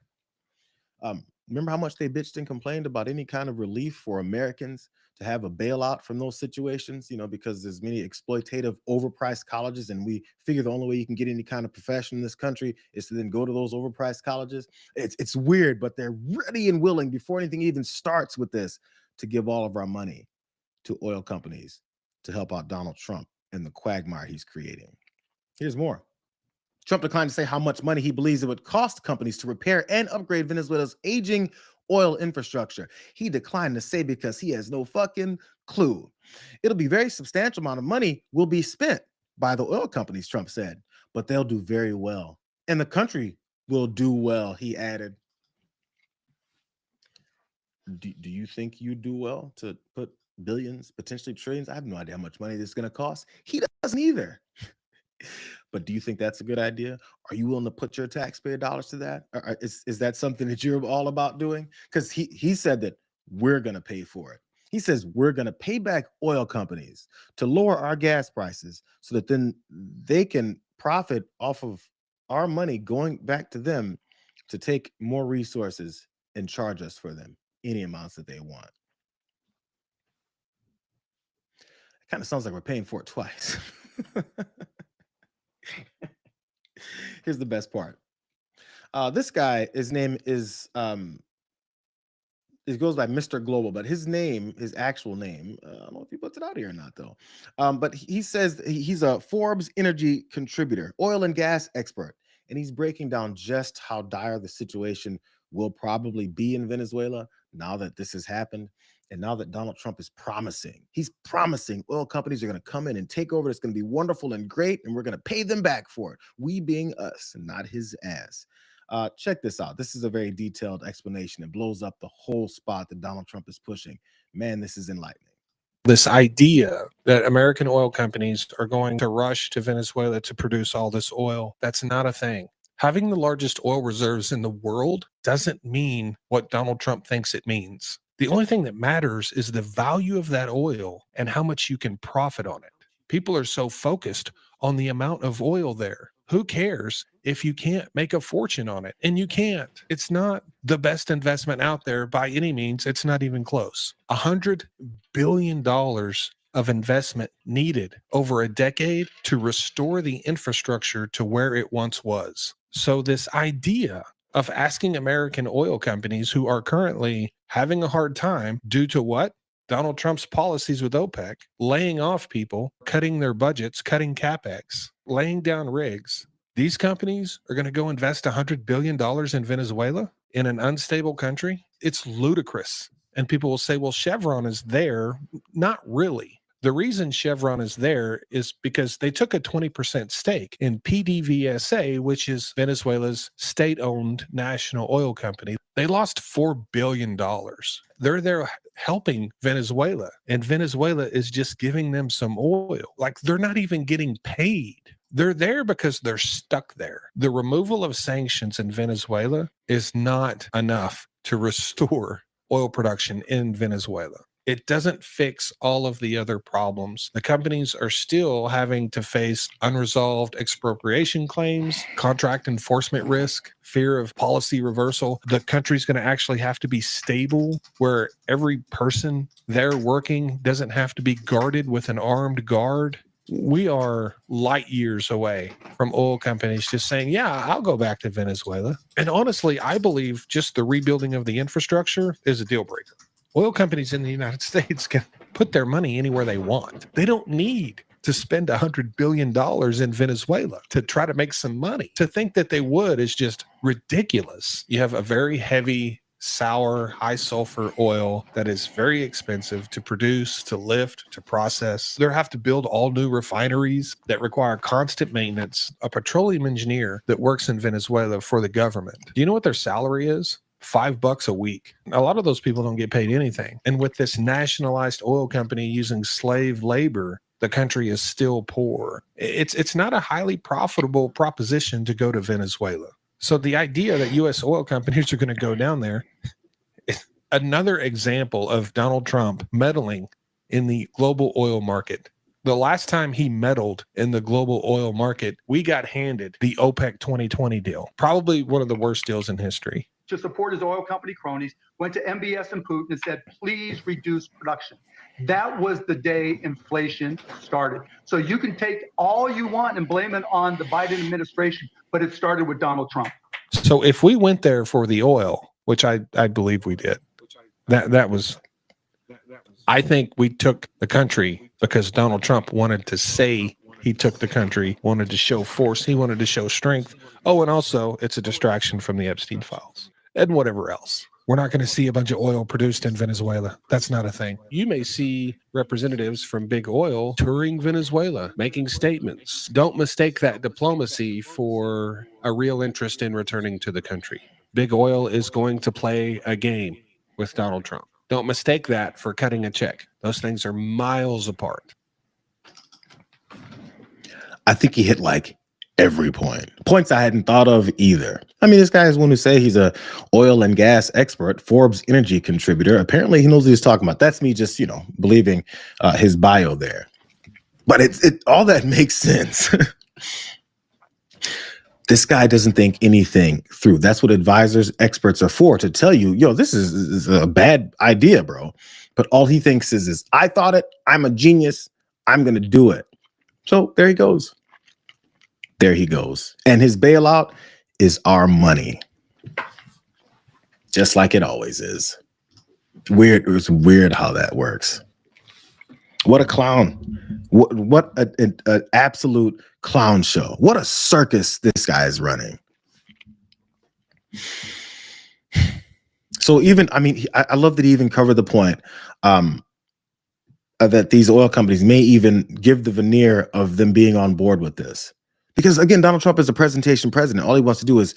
Remember how much they bitched and complained about any kind of relief for Americans to have a bailout from those situations, because there's many exploitative, overpriced colleges, and we figure the only way you can get any kind of profession in this country is to then go to those overpriced colleges. It's weird, but they're ready and willing before anything even starts with this to give all of our money to oil companies to help out Donald Trump and the quagmire he's creating. Here's more. Trump declined to say how much money he believes it would cost companies to repair and upgrade Venezuela's aging oil infrastructure. He declined to say because he has no fucking clue. It'll be a very substantial amount of money will be spent by the oil companies, Trump said, but they'll do very well. And the country will do well, he added. Do you think you do well to put billions, potentially trillions? I have no idea how much money this is going to cost. He doesn't either. But do you think that's a good idea? Are you willing to put your taxpayer dollars to that? Or is that something that you're all about doing? Because he said that we're going to pay for it. He says we're going to pay back oil companies to lower our gas prices so that then they can profit off of our money going back to them to take more resources and charge us for them, any amounts that they want. It kind of sounds like we're paying for it twice. Here's the best part. This guy, his name is, it goes by Mr. Global, but his actual name, I don't know if he puts it out here or not, though. But he says he's a Forbes energy contributor, oil and gas expert, and he's breaking down just how dire the situation will probably be in Venezuela now that this has happened. And now that Donald Trump is he's promising oil companies are going to come in and take over. It's going to be wonderful and great, and we're going to pay them back for it. We being us, and not his ass. Check this out. This is a very detailed explanation. It blows up the whole spot that Donald Trump is pushing. Man, this is enlightening. This idea that American oil companies are going to rush to Venezuela to produce all this oil, that's not a thing. Having the largest oil reserves in the world doesn't mean what Donald Trump thinks it means. The only thing that matters is the value of that oil and how much you can profit on it. People are so focused on the amount of oil there. Who cares if you can't make a fortune on it? And you can't. It's not the best investment out there by any means. It's not even close. $100 billion of investment needed over a decade to restore the infrastructure to where it once was. So this idea of asking American oil companies who are currently having a hard time due to what? Donald Trump's policies with OPEC, laying off people, cutting their budgets, cutting CapEx, laying down rigs. These companies are going to go invest $100 billion in Venezuela, in an unstable country. It's ludicrous. And people will say, well, Chevron is there. Not really. The reason Chevron is there is because they took a 20% stake in PDVSA, which is Venezuela's state-owned national oil company. They lost $4 billion. They're there helping Venezuela, and Venezuela is just giving them some oil. Like, they're not even getting paid. They're there because they're stuck there. The removal of sanctions in Venezuela is not enough to restore oil production in Venezuela. It doesn't fix all of the other problems. The companies are still having to face unresolved expropriation claims, contract enforcement risk, fear of policy reversal. The country's going to actually have to be stable, where every person there working doesn't have to be guarded with an armed guard. We are light years away from oil companies just saying, yeah, I'll go back to Venezuela. And honestly, I believe just the rebuilding of the infrastructure is a deal breaker. Oil companies in the United States can put their money anywhere they want. They don't need to spend $100 billion in Venezuela to try to make some money. To think that they would is just ridiculous. You have a very heavy, sour, high sulfur oil that is very expensive to produce, to lift, to process. They have to build all new refineries that require constant maintenance. A petroleum engineer that works in Venezuela for the government, do you know what their salary is? $5 a week. A lot of those people don't get paid anything. And with this nationalized oil company using slave labor, the country is still poor. It's not a highly profitable proposition to go to Venezuela. So the idea that U.S. oil companies are going to go down there is another example of Donald Trump meddling in the global oil market. The last time he meddled in the global oil market, we got handed the OPEC 2020 deal, probably one of the worst deals in history. To support his oil company cronies, went to MBS and Putin and said, please reduce production. That was the day inflation started. So you can take all you want and blame it on the Biden administration, but it started with Donald Trump. So if we went there for the oil, which I believe we did, that was, I think we took the country because Donald Trump wanted to say he took the country, wanted to show force, he wanted to show strength. Oh, and also it's a distraction from the Epstein files and whatever else. We're not going to see a bunch of oil produced in Venezuela. That's not a thing. You may see representatives from big oil touring Venezuela, making statements. Don't mistake that diplomacy for a real interest in returning to the country. Big oil is going to play a game with Donald Trump. Don't mistake that for cutting a check. Those things are miles apart. I think he hit like every point. Points I hadn't thought of either. I mean, this guy is one who say he's a oil and gas expert, Forbes energy contributor. Apparently he knows what he's talking about. That's me just, believing his bio there. But it all that makes sense. This guy doesn't think anything through. That's what advisors, experts are for, to tell you, this is a bad idea, bro. But all he thinks is I thought it. I'm a genius. I'm going to do it. So there he goes. There he goes. And his bailout is our money. Just like it always is. Weird. It's weird how that works. What a clown. What an absolute clown show. What a circus this guy is running. So even, I love that he even covered the point that these oil companies may even give the veneer of them being on board with this. Because again, Donald Trump is a presentation president. All he wants to do is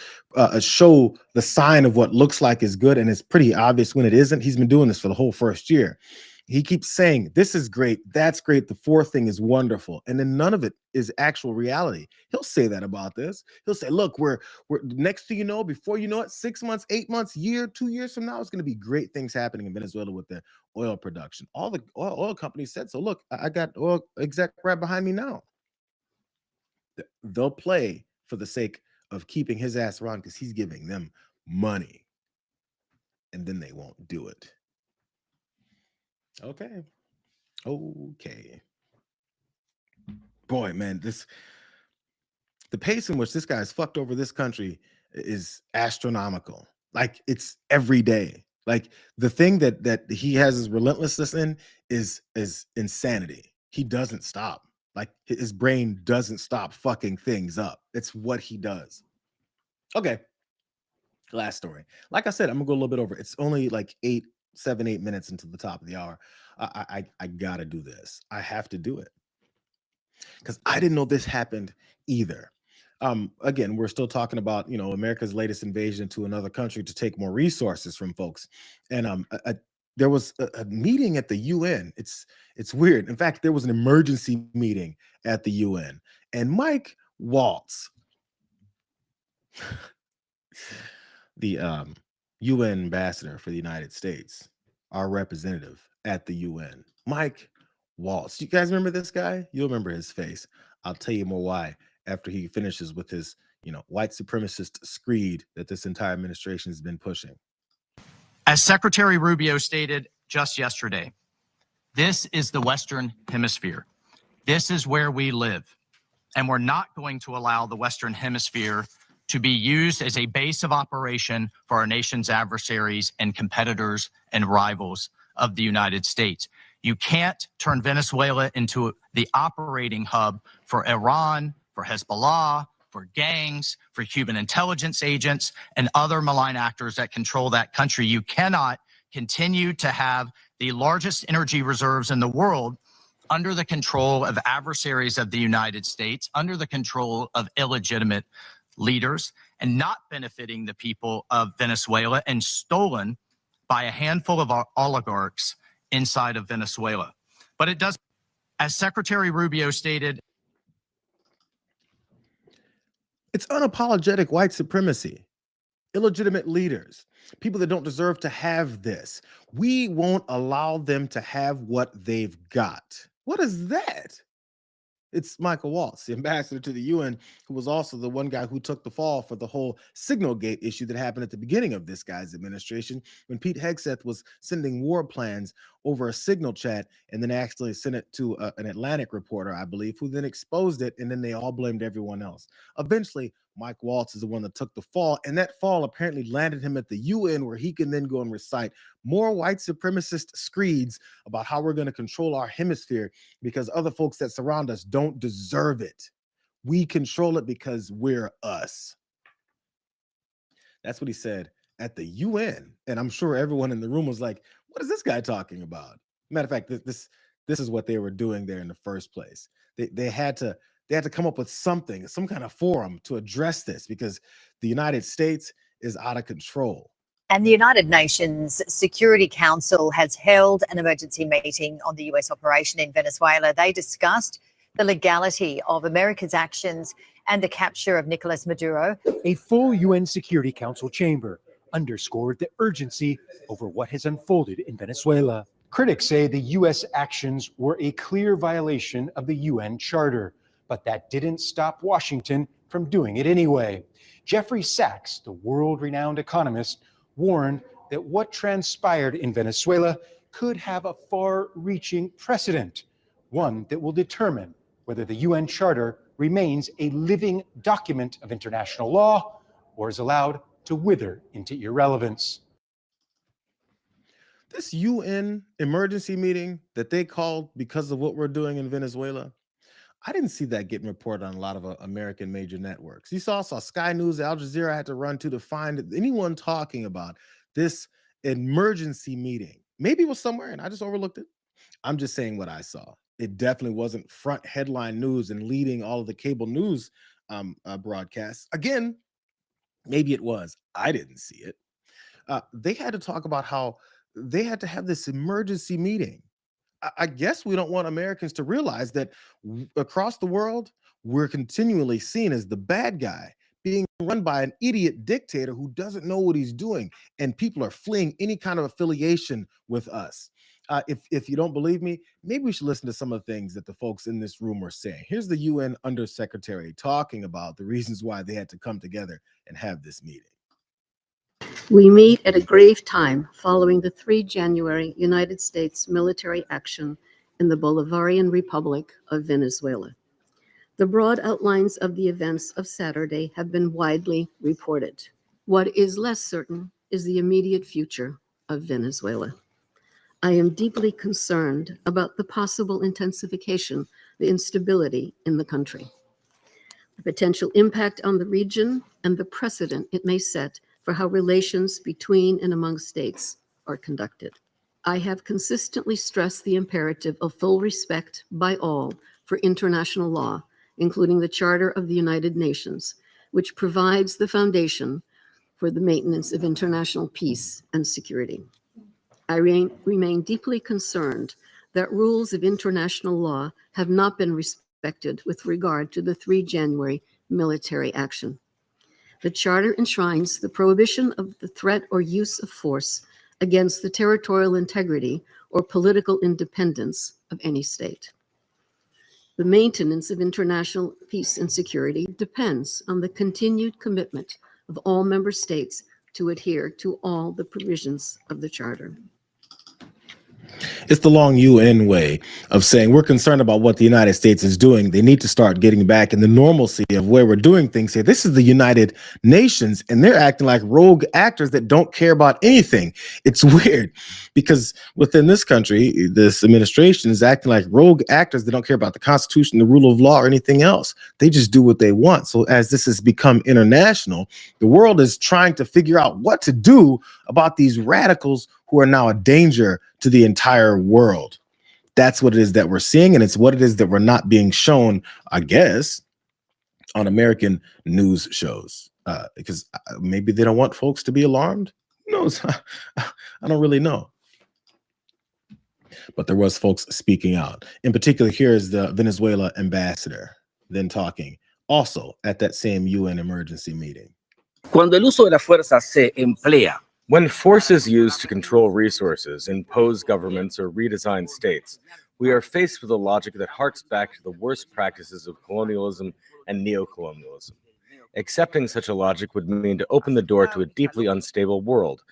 show the sign of what looks like is good, and it's pretty obvious when it isn't. He's been doing this for the whole first year. He keeps saying, this is great, that's great, the fourth thing is wonderful, and then none of it is actual reality. He'll say that about this. He'll say, look, we're next thing you know, before you know it, 6 months, 8 months, year, 2 years from now, it's going to be great things happening in Venezuela with the oil production. All the oil companies said so. Look, I got oil exec right behind me now. They'll play for the sake of keeping his ass around because he's giving them money, and then they won't do it. Okay. Boy, man, the pace in which this guy's fucked over this country is astronomical. Like, it's every day. Like, the thing that he has his relentlessness in is insanity. He doesn't stop. Like, his brain doesn't stop fucking things up. It's what he does. Okay. Last story. Like I said, I'm gonna go a little bit over. It's only like 7, 8 minutes into the top of the hour. I gotta do this. I have to do it because I didn't know this happened either. Again, we're still talking about America's latest invasion to another country to take more resources from folks, and there was a meeting at the UN. It's weird. In fact, there was an emergency meeting at the UN, and Mike Waltz, the UN ambassador for the United States, our representative at the UN, Mike Waltz. You guys remember this guy? You'll remember his face. I'll tell you more why after he finishes with his, white supremacist screed that this entire administration has been pushing. As Secretary Rubio stated just yesterday, this is the Western Hemisphere. This is where we live. And we're not going to allow the Western Hemisphere to be used as a base of operation for our nation's adversaries and competitors and rivals of the United States. You can't turn Venezuela into the operating hub for Iran, for Hezbollah, for gangs, for Cuban intelligence agents, and other malign actors that control that country. You cannot continue to have the largest energy reserves in the world under the control of adversaries of the United States, under the control of illegitimate leaders, and not benefiting the people of Venezuela and stolen by a handful of oligarchs inside of Venezuela. But it does, as Secretary Rubio stated, it's unapologetic white supremacy, illegitimate leaders, people that don't deserve to have this. We won't allow them to have what they've got. What is that? It's Michael Waltz, the ambassador to the UN, who was also the one guy who took the fall for the whole Signal Gate issue that happened at the beginning of this guy's administration, when Pete Hegseth was sending war plans over a Signal chat and then actually sent it to an Atlantic reporter, I believe, who then exposed it, and then they all blamed everyone else. Eventually, Mike Waltz is the one that took the fall, and that fall apparently landed him at the UN, where he can then go and recite more white supremacist screeds about how we're going to control our hemisphere because other folks that surround us don't deserve it. We control it because we're us. That's what he said at the UN, and I'm sure everyone in the room was like, what is this guy talking about? Matter of fact, this is what they were doing there in the first place. They had to come up with something, some kind of forum to address this, because the United States is out of control. And the United Nations Security Council has held an emergency meeting on the US operation in Venezuela. They discussed the legality of America's actions and the capture of Nicolas Maduro. A full UN Security Council chamber underscored the urgency over what has unfolded in Venezuela. Critics say the US actions were a clear violation of the UN Charter, but that didn't stop Washington from doing it anyway. Jeffrey Sachs, the world-renowned economist, warned that what transpired in Venezuela could have a far-reaching precedent, one that will determine whether the UN Charter remains a living document of international law or is allowed to wither into irrelevance. This UN emergency meeting that they called because of what we're doing in Venezuela, I didn't see that getting reported on a lot of American major networks. You saw Sky News, Al Jazeera had to run to find anyone talking about this emergency meeting. Maybe it was somewhere and I just overlooked it. I'm just saying what I saw. It definitely wasn't front headline news and leading all of the cable news broadcasts. Again, maybe it was. I didn't see it. They had to talk about how they had to have this emergency meeting. I guess we don't want Americans to realize that across the world, we're continually seen as the bad guy, being run by an idiot dictator who doesn't know what he's doing, and people are fleeing any kind of affiliation with us. If you don't believe me, maybe we should listen to some of the things that the folks in this room are saying. Here's the UN Undersecretary talking about the reasons why they had to come together and have this meeting. We meet at a grave time following the 3 January United States military action in the Bolivarian Republic of Venezuela. The broad outlines of the events of Saturday have been widely reported. What is less certain is the immediate future of Venezuela. I am deeply concerned about the possible intensification of the instability in the country, the potential impact on the region, and the precedent it may set for how relations between and among states are conducted. I have consistently stressed the imperative of full respect by all for international law, including the Charter of the United Nations, which provides the foundation for the maintenance of international peace and security. I remain deeply concerned that rules of international law have not been respected with regard to the 3 January military action. The Charter enshrines the prohibition of the threat or use of force against the territorial integrity or political independence of any state. The maintenance of international peace and security depends on the continued commitment of all member states to adhere to all the provisions of the Charter. It's the long UN way of saying we're concerned about what the United States is doing. They need to start getting back in the normalcy of where we're doing things here. This is the United Nations, and they're acting like rogue actors that don't care about anything. It's weird because within this country, this administration is acting like rogue actors that don't care about the Constitution, the rule of law, or anything else. They just do what they want. So as this has become international, the world is trying to figure out what to do about these radicals who are now a danger to the entire world. That's what it is that we're seeing, and it's what it is that we're not being shown, I guess, on American news shows. because maybe they don't want folks to be alarmed. Who knows? I don't really know. But there was folks speaking out. In particular, here is the Venezuela ambassador then talking, also at that same UN emergency meeting. Cuando el uso de la fuerza se emplea. When force is used to control resources, impose governments, or redesign states, we are faced with a logic that harks back to the worst practices of colonialism and neocolonialism. Accepting such a logic would mean to open the door to a deeply unstable world,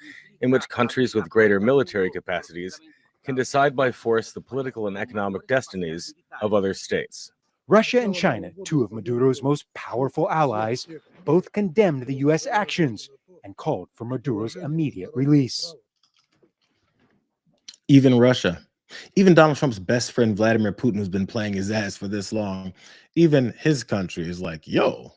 in which countries with greater military capacities can decide by force the political and economic destinies of other states. Russia and China, two of Maduro's most powerful allies, both condemned the U.S. actions and called for Maduro's immediate release. Even Russia, even Donald Trump's best friend, Vladimir Putin, who's been playing his ass for this long, even his country is like, yo,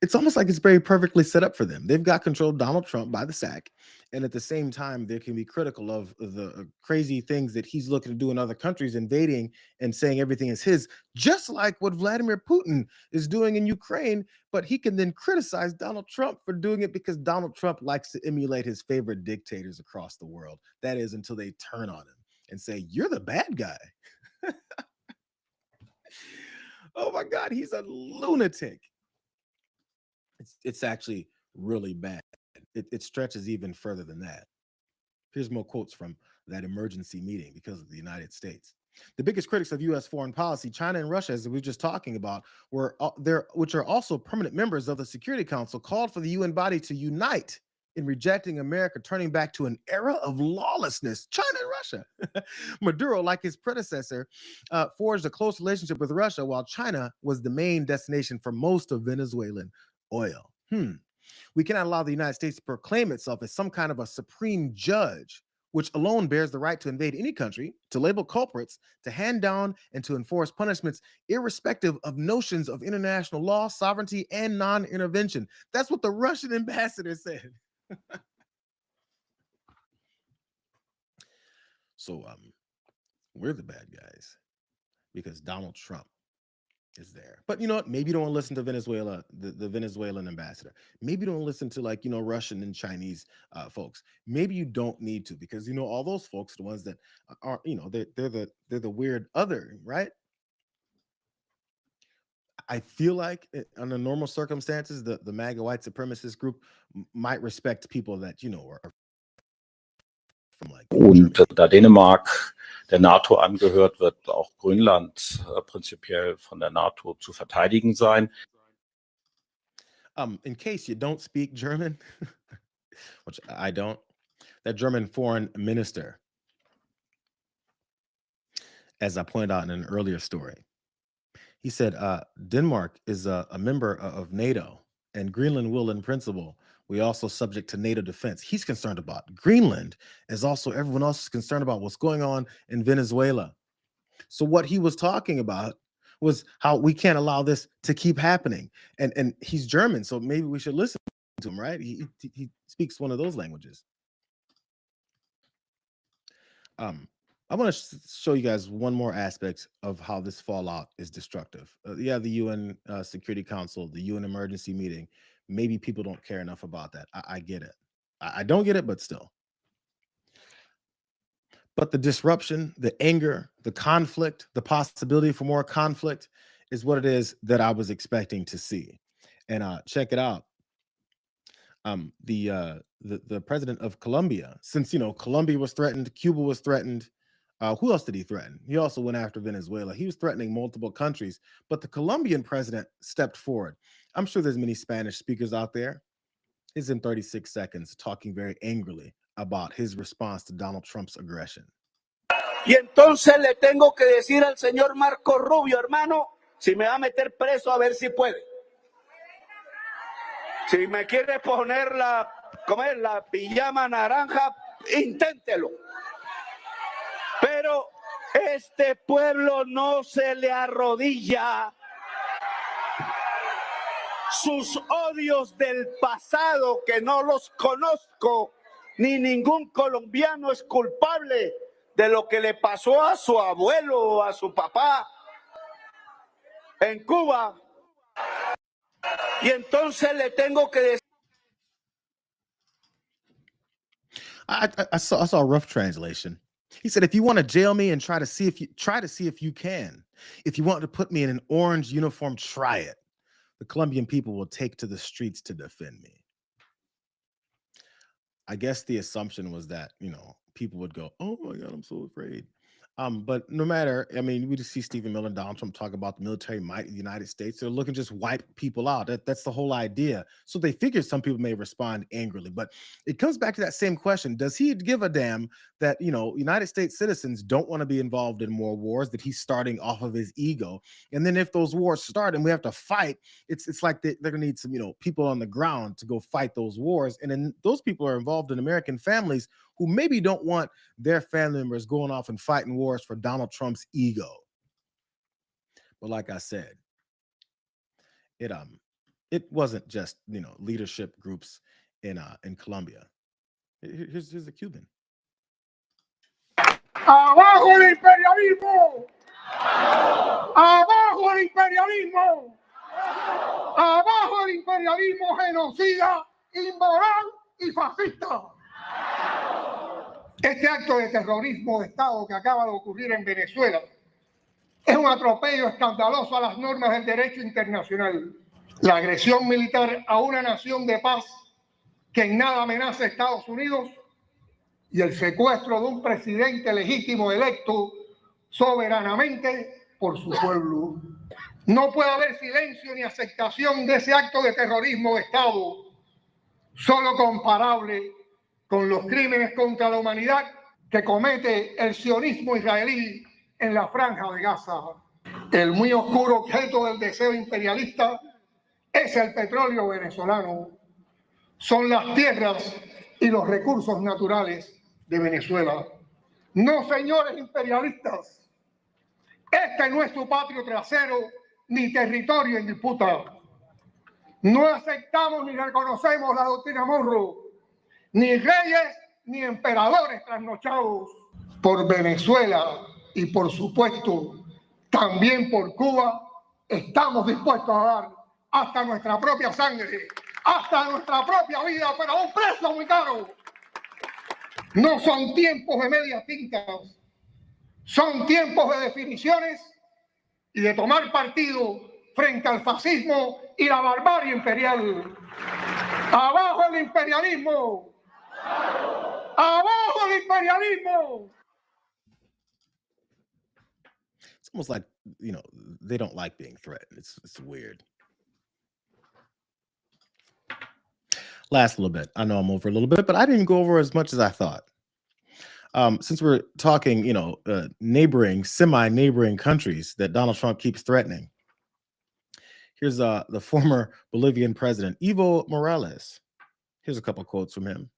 it's almost like it's very perfectly set up for them. They've got control of Donald Trump by the sack. And at the same time, they can be critical of the crazy things that he's looking to do in other countries, invading and saying everything is his, just like what Vladimir Putin is doing in Ukraine. But he can then criticize Donald Trump for doing it because Donald Trump likes to emulate his favorite dictators across the world. That is, until they turn on him and say, you're the bad guy. Oh my God, he's a lunatic. It's actually really bad. It stretches even further than that. Here's more quotes from that emergency meeting because of the United States. The biggest critics of U.S. foreign policy, China and Russia, as we were just talking about, which are also permanent members of the Security Council, called for the UN body to unite in rejecting America, turning back to an era of lawlessness. China and Russia. Maduro, like his predecessor, forged a close relationship with Russia, while China was the main destination for most of Venezuelan oil. We cannot allow the United States to proclaim itself as some kind of a supreme judge, which alone bears the right to invade any country, to label culprits, to hand down and to enforce punishments, irrespective of notions of international law, sovereignty, and non-intervention. That's what the Russian ambassador said. So we're the bad guys because Donald Trump is there. But you know what? Maybe you don't listen to Venezuela, the Venezuelan ambassador. Maybe you don't listen to, like, Russian and Chinese folks. Maybe you don't need to, because all those folks, the ones that are, they're the weird other, right? I feel like under normal circumstances, the MAGA white supremacist group might respect people that are from, like, Und da Dänemark der NATO angehört, wird auch Grönland prinzipiell von der NATO zu verteidigen sein. In case you don't speak German, which I don't, that German foreign minister, as I pointed out in an earlier story, he said Denmark is a member of NATO, and Greenland will, in principle, we also subject to NATO defense. He's concerned about Greenland, as also everyone else is concerned about what's going on in Venezuela. So what he was talking about was how we can't allow this to keep happening. And he's German, so maybe we should listen to him, right? He speaks one of those languages. I want to show you guys one more aspect of how this fallout is destructive. The UN Security Council, the UN emergency meeting. Maybe people don't care enough about that. I get it. I don't get it, but still. But the disruption, the anger, the conflict, the possibility for more conflict is what it is that I was expecting to see. And check it out. The president of Colombia, since Colombia was threatened, Cuba was threatened. Who else did he threaten? He also went after Venezuela. He was threatening multiple countries, but the Colombian president stepped forward. I'm sure there's many Spanish speakers out there. He's in 36 seconds talking very angrily about his response to Donald Trump's aggression. Y entonces le tengo que decir al señor Marco Rubio, hermano, si me va a meter preso, a ver si puede. Si me quiere poner la pijama naranja, inténtelo. Pero este pueblo no se le arrodilla. Sus odios del pasado, que no los conozco, ni ningún colombiano es culpable de lo que le pasó a su abuelo o a su papá en Cuba. Y entonces le tengo que decir. I saw a rough translation. He said, if you want to jail me and try to see if you can. If you want to put me in an orange uniform, try it. The Colombian people will take to the streets to defend me. I guess the assumption was that, people would go, oh my God, I'm so afraid. But no matter, I mean, we just see Stephen Miller and Donald Trump talk about the military might of the United States. They're looking to just wipe people out. That's the whole idea. So they figure some people may respond angrily, but it comes back to that same question. Does he give a damn that, United States citizens don't want to be involved in more wars, that he's starting off of his ego? And then if those wars start and we have to fight, it's like they're going to need some, people on the ground to go fight those wars. And then those people are involved in American families who maybe don't want their family members going off and fighting wars for Donald Trump's ego. But like I said, it wasn't just leadership groups in Colombia. Here's a Cuban. ¡Abajo el imperialismo! ¡Abajo el imperialismo! ¡Abajo el imperialismo genocida, inmoral y fascista! Este acto de terrorismo de Estado que acaba de ocurrir en Venezuela es un atropello escandaloso a las normas del derecho internacional. La agresión militar a una nación de paz que en nada amenaza a Estados Unidos y el secuestro de un presidente legítimo electo soberanamente por su pueblo. No puede haber silencio ni aceptación de ese acto de terrorismo de Estado, solo comparable con los crímenes contra la humanidad que comete el sionismo israelí en la Franja de Gaza. El muy oscuro objeto del deseo imperialista es el petróleo venezolano. Son las tierras y los recursos naturales de Venezuela. No, señores imperialistas, este no es su patio trasero ni territorio en disputa. No aceptamos ni reconocemos la doctrina Monroe, ni reyes ni emperadores trasnochados. Por Venezuela y por supuesto también por Cuba estamos dispuestos a dar hasta nuestra propia sangre, hasta nuestra propia vida, pero a un precio muy caro. No son tiempos de medias tintas, son tiempos de definiciones y de tomar partido frente al fascismo y la barbarie imperial. ¡Abajo el imperialismo! ¡Abajo el imperialismo! It's almost like, they don't like being threatened. It's weird. Last little bit. I know I'm over a little bit, but I didn't go over as much as I thought. Since we're talking, semi-neighboring countries that Donald Trump keeps threatening. Here's the former Bolivian president, Evo Morales. Here's a couple quotes from him.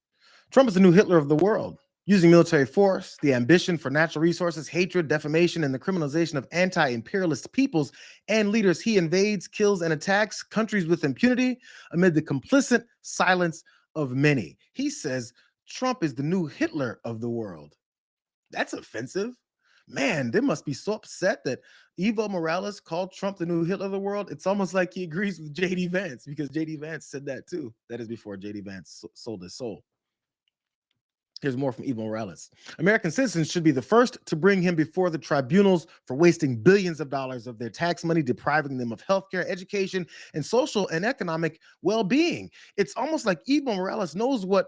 Trump is the new Hitler of the world, using military force, the ambition for natural resources, hatred, defamation, and the criminalization of anti-imperialist peoples and leaders. He invades, kills, and attacks countries with impunity amid the complicit silence of many. He says Trump is the new Hitler of the world. That's offensive. Man, they must be so upset that Evo Morales called Trump the new Hitler of the world. It's almost like he agrees with J.D. Vance, because J.D. Vance said that too. That is before J.D. Vance sold his soul. Here's more from Evo Morales. American citizens should be the first to bring him before the tribunals for wasting billions of dollars of their tax money, depriving them of healthcare, education, and social and economic well-being. It's almost like Evo Morales knows what,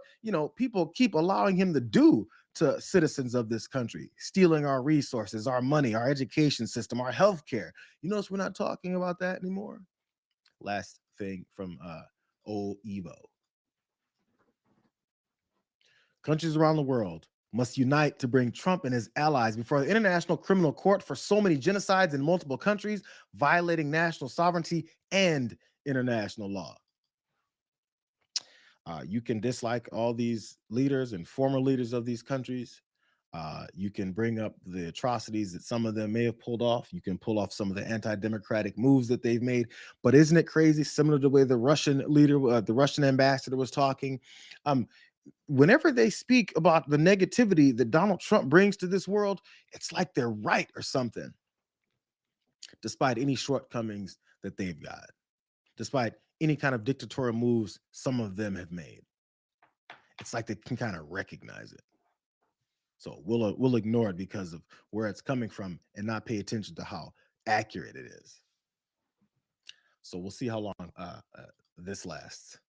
people keep allowing him to do to citizens of this country, stealing our resources, our money, our education system, our healthcare. You notice we're not talking about that anymore. Last thing from old Evo. Countries around the world must unite to bring Trump and his allies before the International Criminal Court for so many genocides in multiple countries, violating national sovereignty and international law. You can dislike all these leaders and former leaders of these countries. You can bring up the atrocities that some of them may have pulled off. You can pull off some of the anti-democratic moves that they've made. But isn't it crazy? Similar to the way the Russian leader, the Russian ambassador was talking. Whenever they speak about the negativity that Donald Trump brings to this world, it's like they're right or something, despite any shortcomings that they've got, despite any kind of dictatorial moves some of them have made. It's like they can kind of recognize it. So we'll ignore it because of where it's coming from and not pay attention to how accurate it is. So we'll see how long this lasts.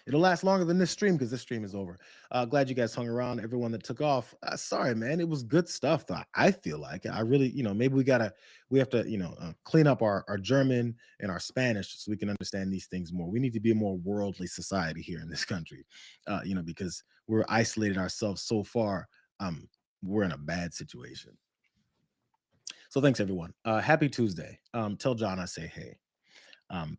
It'll last longer than this stream because this stream is over. Glad you guys hung around. Everyone that took off, sorry, man. It was good stuff, though. I feel like I really, maybe we have to, clean up our German and our Spanish so we can understand these things more. We need to be a more worldly society here in this country, because we're isolated ourselves so far. We're in a bad situation. So thanks, everyone. Happy Tuesday. Tell John I say hey.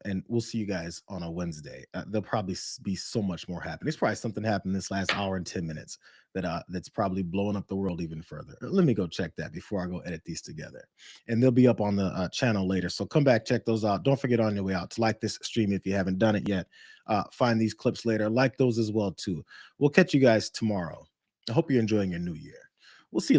And we'll see you guys on a Wednesday. There'll probably be so much more happening. There's probably something happened this last hour and 10 minutes that's probably blowing up the world even further. Let me go check that before I go edit these together. And they'll be up on the channel later. So come back, check those out. Don't forget on your way out to like this stream if you haven't done it yet. Find these clips later. Like those as well, too. We'll catch you guys tomorrow. I hope you're enjoying your new year. We'll see you later.